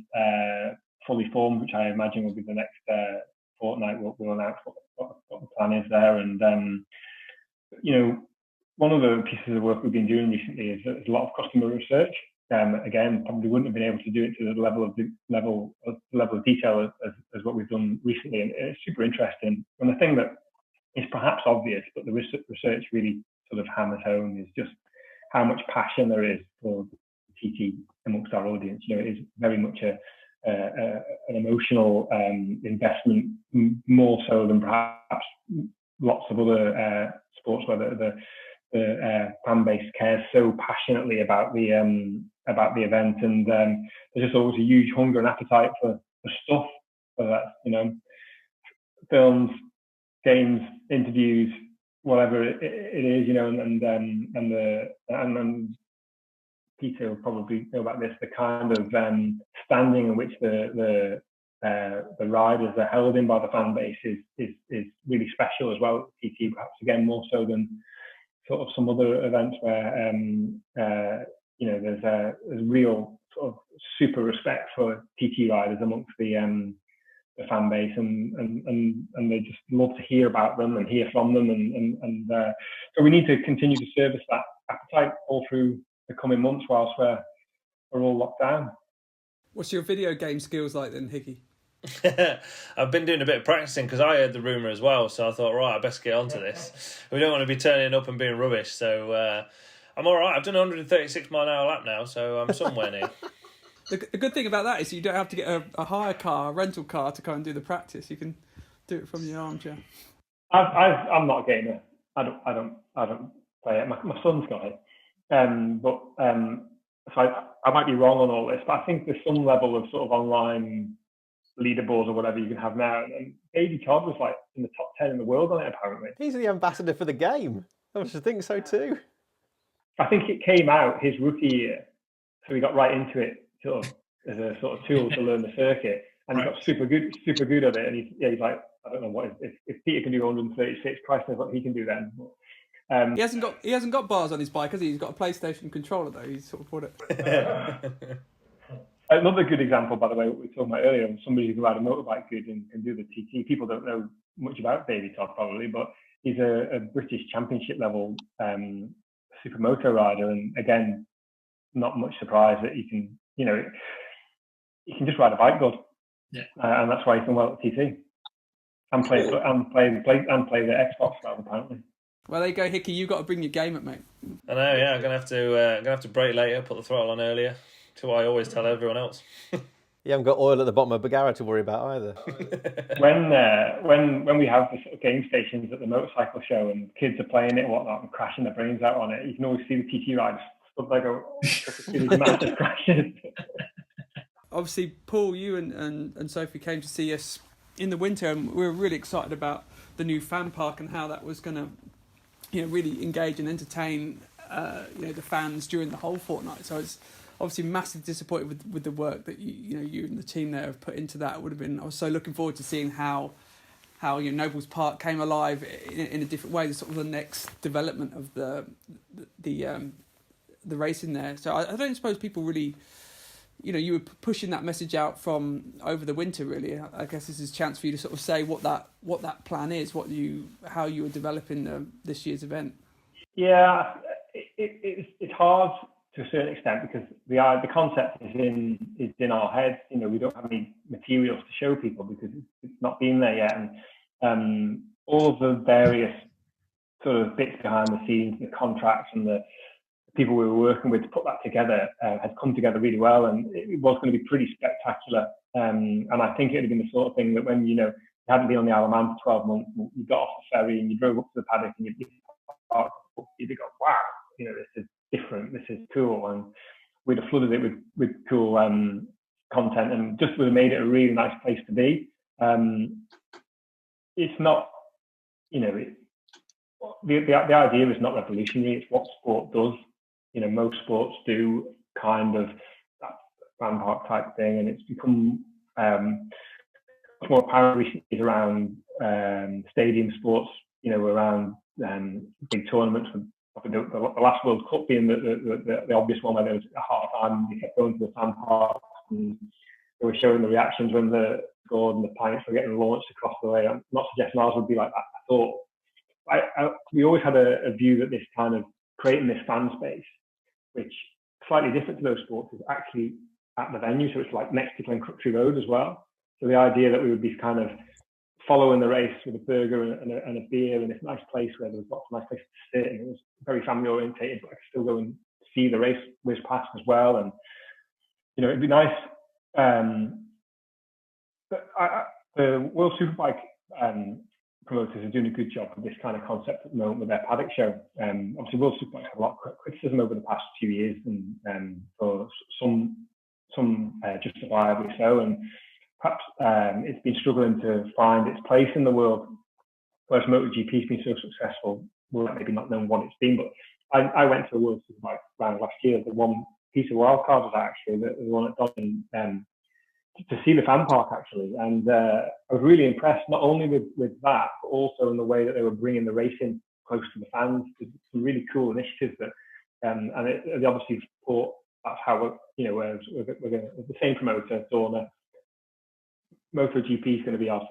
[SPEAKER 4] fully formed, which I imagine will be the next fortnight, we'll announce what the plan is there. And one of the pieces of work we've been doing recently is a lot of customer research. Again, probably wouldn't have been able to do it to the level of detail as what we've done recently, and it's super interesting. And the thing that is perhaps obvious, but the research really sort of hammers home, is just how much passion there is for TT amongst our audience. It is very much an emotional investment, more so than perhaps lots of other sports where the fan base cares so passionately about the event, and there's just always a huge hunger and appetite for stuff, whether that's films, games, interviews, whatever it is, and Peter will probably know about this, the kind of standing in which the riders are held in by the fan base is really special as well. TT, perhaps again more so than sort of some other events where there's real sort of super respect for TT riders amongst the fan base, and they just love to hear about them and hear from them, and so we need to continue to service that appetite all through the coming months whilst we're all locked down.
[SPEAKER 2] What's your video game skills like then, Hicky?
[SPEAKER 3] I've been doing a bit of practicing because I heard the rumour as well, so I thought, right, I best get onto this. We don't want to be turning up and being rubbish, so I'm all right. I've done a 136 mile an hour lap now, so I'm somewhere near.
[SPEAKER 2] The good thing about that is you don't have to get a hire car, a rental car to come and do the practice. You can do it from your armchair.
[SPEAKER 4] I'm not a gamer. I don't play it. My son's got it, so I might be wrong on all this, but I think there's some level of sort of online leaderboards or whatever you can have now. And Baby Todd was like in the top 10 in the world on it, apparently.
[SPEAKER 1] He's the ambassador for the game. I should think so too.
[SPEAKER 4] I think it came out his rookie year, so he got right into it sort of as a sort of tool to learn the circuit, and he got super good at it. And he's like, I don't know what if Peter can do 136, Christ knows what he can do then.
[SPEAKER 2] He hasn't got bars on his bike, has he? He's got a PlayStation controller though. He's sort of put it.
[SPEAKER 4] Another good example, by the way, what we were talking about earlier, somebody who can ride a motorbike good and can do the TT. People don't know much about Baby Todd probably, but he's a British Championship level supermoto rider, and again, not much surprise that he can just ride a bike good.
[SPEAKER 5] Yeah.
[SPEAKER 4] And that's why he can well at TT and play the Xbox well, apparently.
[SPEAKER 2] Well, there you go, Hicky. You've got to bring your game up, mate.
[SPEAKER 3] I know, yeah. I'm gonna have to brake later, put the throttle on earlier. To what I always tell everyone else.
[SPEAKER 1] You haven't got oil at the bottom of Bagara to worry about either.
[SPEAKER 4] When we have the sort of game stations at the motorcycle show and kids are playing it and whatnot and crashing their brains out on it, you can always see the TT riders stuff like these massive crashes.
[SPEAKER 2] Obviously, Paul, you and Sophie came to see us in the winter, and we were really excited about the new fan park and how that was going to, really engage and entertain, the fans during the whole fortnight. So it's obviously massively disappointed with the work that you and the team there have put into that. I was so looking forward to seeing how Nobles Park came alive in a different way, sort of the next development of the racing there. So I don't suppose people really, you were pushing that message out from over the winter. Really, I guess this is a chance for you to sort of say what that plan is, how you were developing this year's event.
[SPEAKER 4] Yeah, it's hard to a certain extent, because the concept is in our heads. You know, we don't have any materials to show people because it's not been there yet, and all of the various sort of bits behind the scenes, the contracts and the people we were working with to put that together had come together really well, and it was going to be pretty spectacular. And I think it would have been the sort of thing that when, you know, you hadn't been on the Isle of Man for 12 months, and you got off the ferry and you drove up to the paddock and you'd go, wow, you know, this is different, this is cool. And we'd have flooded it with cool content, and just would have made it a really nice place to be. It's not, you know, the idea is not revolutionary. It's what sport does. You know, most sports do kind of that fan park type thing, and it's become much more apparent recently around stadium sports. You know, around big tournaments. The last World Cup being the obvious one, where there was a hard time. You kept going to the fan park, and they were showing the reactions when the scored and the pints were getting launched across the way. I'm not suggesting ours would be like that at all. We always had a view that this kind of creating this fan space, which slightly different to those sports, is actually at the venue. So it's like next to Glen Crutchley Road as well. So the idea that we would be kind of following the race with a burger and a beer in this nice place where there was lots of nice places to sit, and it was very family orientated, but I could still go and see the race whiz past as well. And, you know, it'd be nice. But the World Superbike promoters are doing a good job of this kind of concept at the moment with their paddock show. Obviously, World Superbike had a lot of criticism over the past few years, and for some justifiably so, and perhaps it's been struggling to find its place in the world. Whereas MotoGP's been so successful, we'll maybe not known what it's been. But I went to a World Superbike round last year. The one piece of wildcard was actually the one at Dodden, to see the fan park actually, and I was really impressed not only with that, but also in the way that they were bringing the racing close to the fans. Some really cool initiatives that, and they obviously support. That's how we're the same promoter, Dorna. MotoGP is going to be our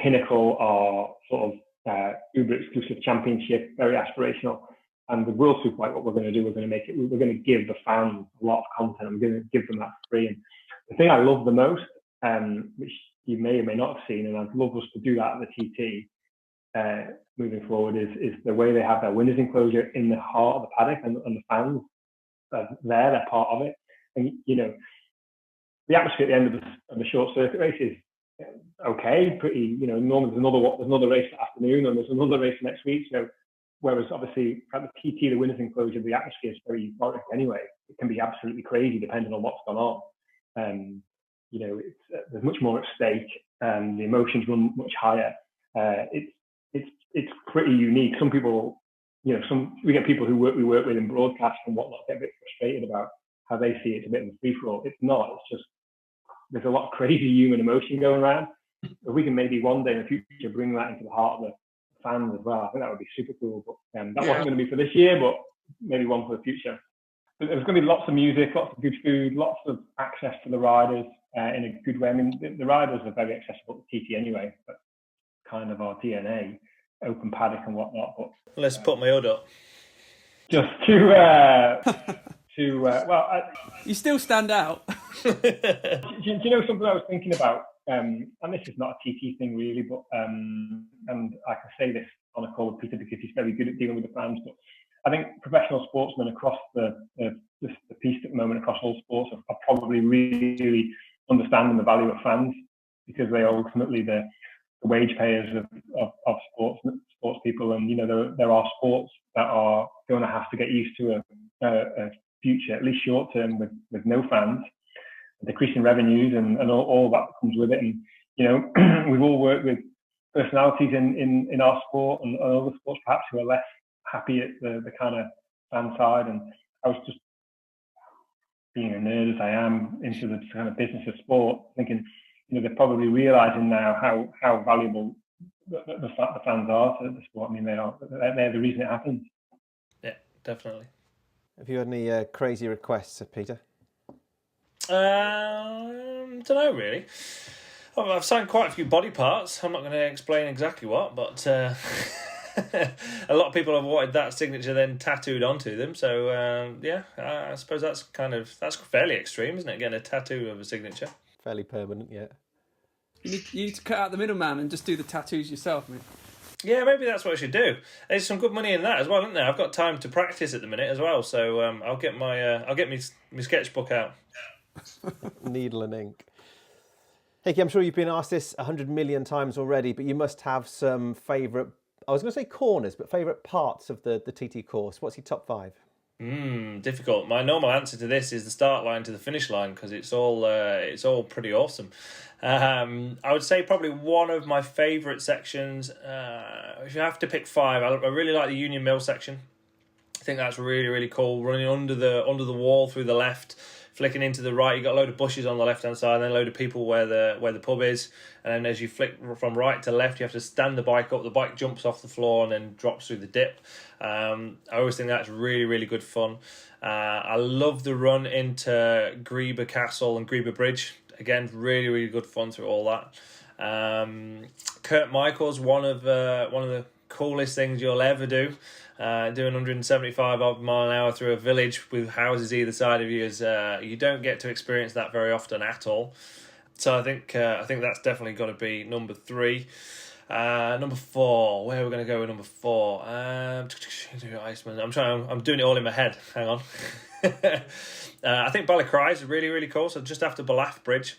[SPEAKER 4] pinnacle, our sort of uber exclusive championship, very aspirational. And the World Superbike, what we're going to do, we're going to give the fans a lot of content. We're going to give them that free. And the thing I love the most, which you may or may not have seen, and I'd love us to do that at the TT moving forward, is the way they have their winners enclosure in the heart of the paddock, and the fans they're part of it. And, you know, the atmosphere at the end of the short circuit race is okay, pretty, you know, normally there's another race that afternoon, and there's another race next week. So, whereas obviously at the TT, the winners enclosure, the atmosphere is very euphoric anyway. It can be absolutely crazy depending on what's gone on. You know, there's much more at stake, and the emotions run much higher. It's pretty unique. Some people, you know, we get people we work with in broadcast and whatnot get a bit frustrated about how they see it's a bit of a free for all. It's not. It's just there's a lot of crazy human emotion going around. If we can maybe one day in the future bring that into the heart of the fans as well, I think that would be super cool. But that wasn't going to be for this year, but maybe one for the future. But there's going to be lots of music, lots of good food, lots of access to the riders in a good way. I mean, the riders are very accessible to TT anyway, but kind of our DNA, open paddock and whatnot. But
[SPEAKER 3] let's put my hood up.
[SPEAKER 4] Just
[SPEAKER 2] you still stand out.
[SPEAKER 4] Do you know something I was thinking about? And this is not a TT thing really, but and I can say this on a call with Peter because he's very good at dealing with the fans. But I think professional sportsmen across the piece at the moment, across all sports, are probably really understanding the value of fans, because they are ultimately the wage payers of sports people. And you know, there are sports that are going to have to get used to a future, at least short term, with no fans, decreasing revenues and all that comes with it. And you know, we've all worked with personalities in our sport and other sports perhaps who are less happy at the kind of fan side. And I was just, being a nerd as I am, into the kind of business of sport, thinking, you know, they're probably realizing now how valuable the fans are to the sport. I mean, they're the reason it happens.
[SPEAKER 3] Yeah, definitely.
[SPEAKER 1] Have you had any crazy requests, Peter?
[SPEAKER 3] Don't know really. I've signed quite a few body parts. I'm not going to explain exactly what, but a lot of people have wanted that signature then tattooed onto them. So I suppose that's fairly extreme, isn't it? Getting a tattoo of a signature.
[SPEAKER 1] Fairly permanent, yeah.
[SPEAKER 2] You need to cut out the middleman and just do the tattoos yourself, mate.
[SPEAKER 3] Yeah, maybe that's what I should do. There's some good money in that as well, isn't there? I've got time to practice at the minute as well, so I'll get my sketchbook out.
[SPEAKER 1] Needle and ink. Hicky, I'm sure you've been asked this 100 million times already, but you must have some favourite, I was going to say corners, but favourite parts of the TT course. What's your top 5?
[SPEAKER 3] Difficult. My normal answer to this is the start line to the finish line, because it's all pretty awesome. I would say probably one of my favourite sections, if you have to pick 5, I really like the Union Mill section. I think that's really, really cool. Running under the wall through the left, flicking into the right, you got a load of bushes on the left hand side, and then a load of people where the pub is, and then as you flick from right to left, you have to stand the bike up. The bike jumps off the floor and then drops through the dip. I always think that's really, really good fun. I love the run into Cancellation Castle and Cancellation Bridge. Again, really, really good fun through all that. Kurt Michael's one of the coolest things you'll ever do. Doing 175 mile an hour through a village with houses either side of you is you don't get to experience that very often at all. So I think that's definitely got to be number 3. Number 4, where are we going to go with number 4? Iceman. I'm doing it all in my head. Hang on. I think Ballycry is really, really cool. So just after Ballaugh Bridge,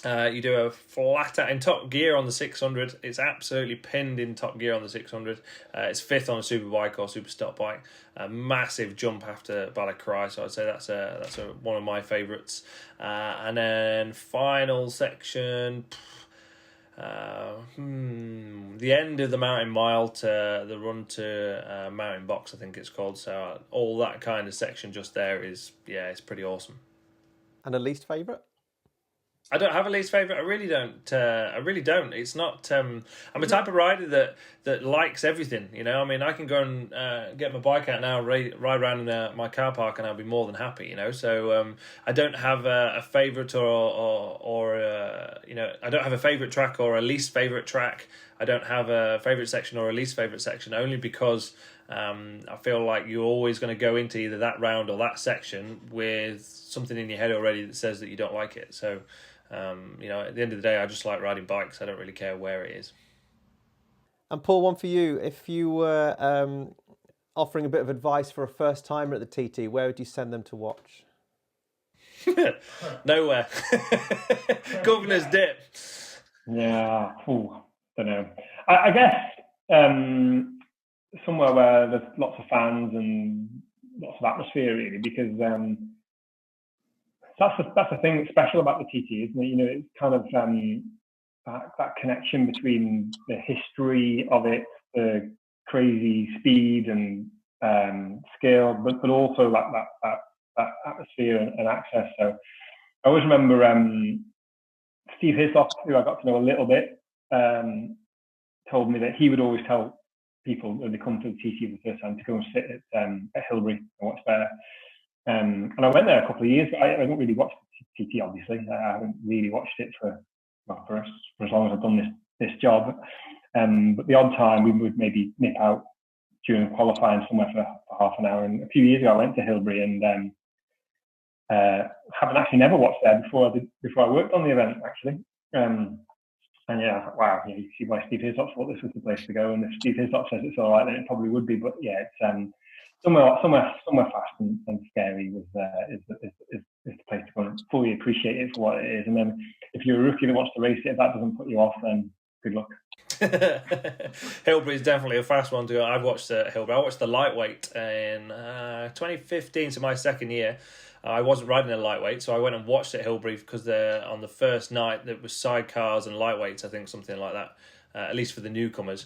[SPEAKER 3] you do a flat out in top gear on the 600. It's absolutely pinned in top gear on the 600. It's 5th on a superbike or super stock bike. A massive jump after Ballycry, so I'd say that's one of my favourites. And then final section, the end of the mountain mile to the run to Mountain Box, I think it's called. So all that kind of section just there is, it's pretty awesome.
[SPEAKER 1] And a least favourite?
[SPEAKER 3] I don't have a least favourite. I really don't. It's not. I'm a type of rider that likes everything. You know, I mean, I can go and get my bike out now, ride around in my car park, and I'll be more than happy. You know, so I don't have a favourite or I don't have a favourite track or a least favourite track. I don't have a favourite section or a least favourite section, only because I feel like you're always going to go into either that round or that section with something in your head already that says that you don't like it. So. At the end of the day, I just like riding bikes. I don't really care where it is.
[SPEAKER 1] And Paul, one for you. If you were offering a bit of advice for a first timer at the TT, where would you send them to watch?
[SPEAKER 3] Nowhere. Governor's Dip.
[SPEAKER 4] Yeah, don't know. I guess somewhere where there's lots of fans and lots of atmosphere, really, because that's the thing that's special about the TT, isn't it? You know, it's kind of that connection between the history of it, the crazy speed and skill, but also that atmosphere and access. So I always remember Steve Hislop, who I got to know a little bit, told me that he would always tell people when they come to the TT for the first time to go and sit at Hilbury and watch there. And I went there a couple of years, but I haven't really watched TT, obviously. I haven't really watched it for as long as I've done this job. But the odd time we would maybe nip out during qualifying somewhere for half an hour. And a few years ago I went to Hilbury and haven't actually never watched there before I worked on the event, actually. And yeah, wow, you see why Steve Hislop thought this was the place to go. And if Steve Hislop says it's all right, then it probably would be. But yeah, it's somewhere fast and scary is the place to go and fully appreciate it for what it is. And then if you're a rookie that wants to race it, if that doesn't put you off, then good luck.
[SPEAKER 3] Hilbury is definitely a fast one to go. I've watched Hilbury. I watched the lightweight in 2015, so my second year. I wasn't riding a lightweight, so I went and watched at Hilbury because on the first night there was sidecars and lightweights, I think, something like that, at least for the newcomers.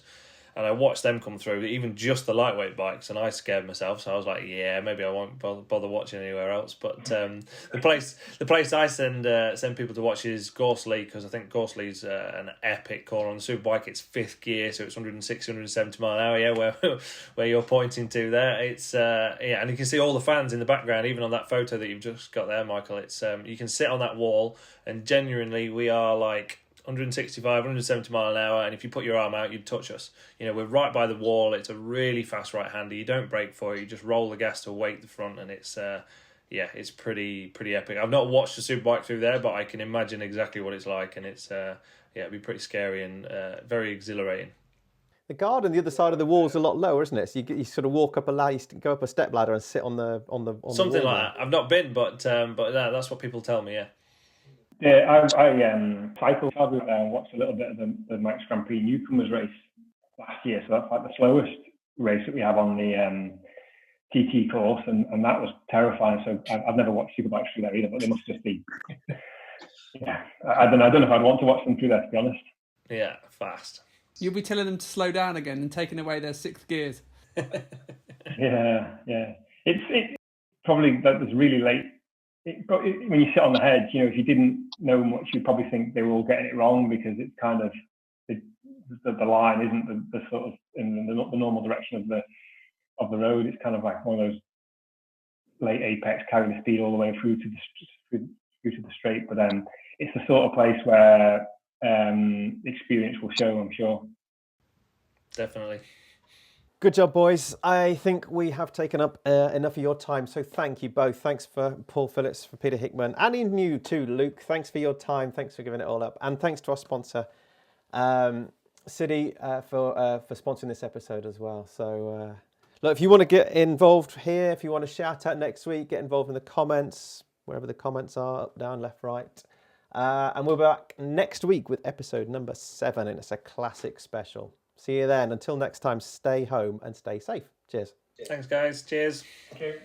[SPEAKER 3] And I watched them come through, even just the lightweight bikes, and I scared myself. So I was like, yeah, maybe I won't bother watching anywhere else. But the place I send people to watch is Gorsley, because I think Gorsley's an epic corner on the superbike. It's 5th gear, so it's 160, 170 mile an hour. Yeah, where you're pointing to there. It's and you can see all the fans in the background, even on that photo that you've just got there, Michael. It's you can sit on that wall, and genuinely we are like 165, 170 mile an hour, and if you put your arm out, you'd touch us. You know, we're right by the wall. It's a really fast right-hander. You don't brake for it. You just roll the gas to wake the front, and it's it's pretty epic. I've not watched a superbike through there, but I can imagine exactly what it's like, and it's it'd be pretty scary and very exhilarating.
[SPEAKER 1] The guard on the other side of the wall is a lot lower, isn't it? So you sort of walk up go up a step ladder and sit on the
[SPEAKER 3] something
[SPEAKER 1] wall
[SPEAKER 3] like that. I've not been, but that's what people tell me. Yeah.
[SPEAKER 4] Yeah, I cycled and watched a little bit of the Manx Grand Prix Newcomers race last year. So that's like the slowest race that we have on the TT course, and that was terrifying. So I've never watched superbikes through there either, but they must just be. Yeah, I don't know if I'd want to watch them through there, to be honest.
[SPEAKER 3] Yeah, fast.
[SPEAKER 2] You'll be telling them to slow down again and taking away their sixth gears.
[SPEAKER 4] Yeah. It's probably that was really late. When you sit on the hedge, you know, if you didn't know much, you'd probably think they were all getting it wrong, because it's kind of the line isn't the sort of in the normal direction of the road. It's kind of like one of those late apex, carrying the speed all the way through to the straight. But it's the sort of place where experience will show, I'm sure.
[SPEAKER 3] Definitely.
[SPEAKER 1] Good job, boys. I think we have taken up enough of your time, so thank you both. Thanks for Paul Phillips, for Peter Hickman, and in you too, Luke. Thanks for your time. Thanks for giving it all up. And thanks to our sponsor, City, for sponsoring this episode as well. So, look, if you want to get involved here, if you want to shout out next week, get involved in the comments, wherever the comments are, up, down, left, right. And we'll be back next week with episode number 7, and it's a classic special. See you then. Until next time, stay home and stay safe. Cheers.
[SPEAKER 3] Thanks, guys. Cheers.
[SPEAKER 4] Okay.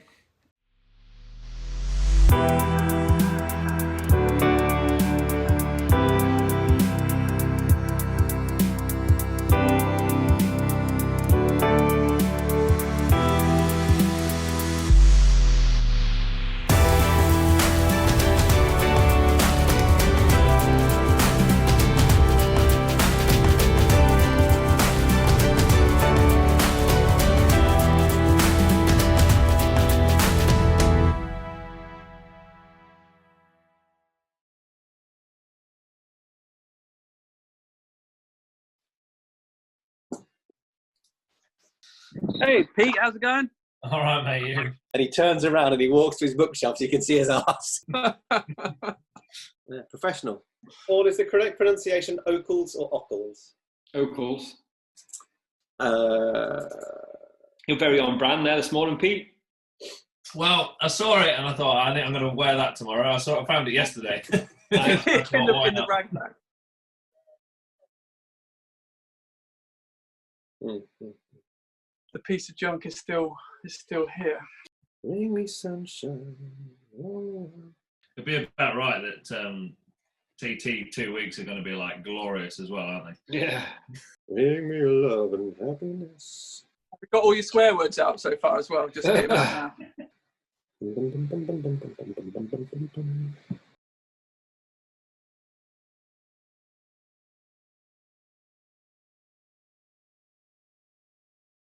[SPEAKER 5] Hey, Pete, how's it going?
[SPEAKER 3] All right, mate. You.
[SPEAKER 6] And he turns around and he walks to his bookshelf so you can see his arse. Yeah, professional. Paul, is the correct pronunciation Ocals or Ockles?
[SPEAKER 5] Ocals. You're very on brand there this morning, Pete.
[SPEAKER 3] Well, I saw it and I thought I think I'm going to wear that tomorrow. I found it yesterday.
[SPEAKER 5] in the rag bag.
[SPEAKER 6] Mm-hmm.
[SPEAKER 2] The piece of junk is still here.
[SPEAKER 6] Bring me sunshine. Oh.
[SPEAKER 3] It'd be about right that TT 2 weeks are going to be like glorious as well, aren't they?
[SPEAKER 6] Yeah. Bring me love and happiness.
[SPEAKER 2] We've got all your swear words out so far as well. Just getting that now.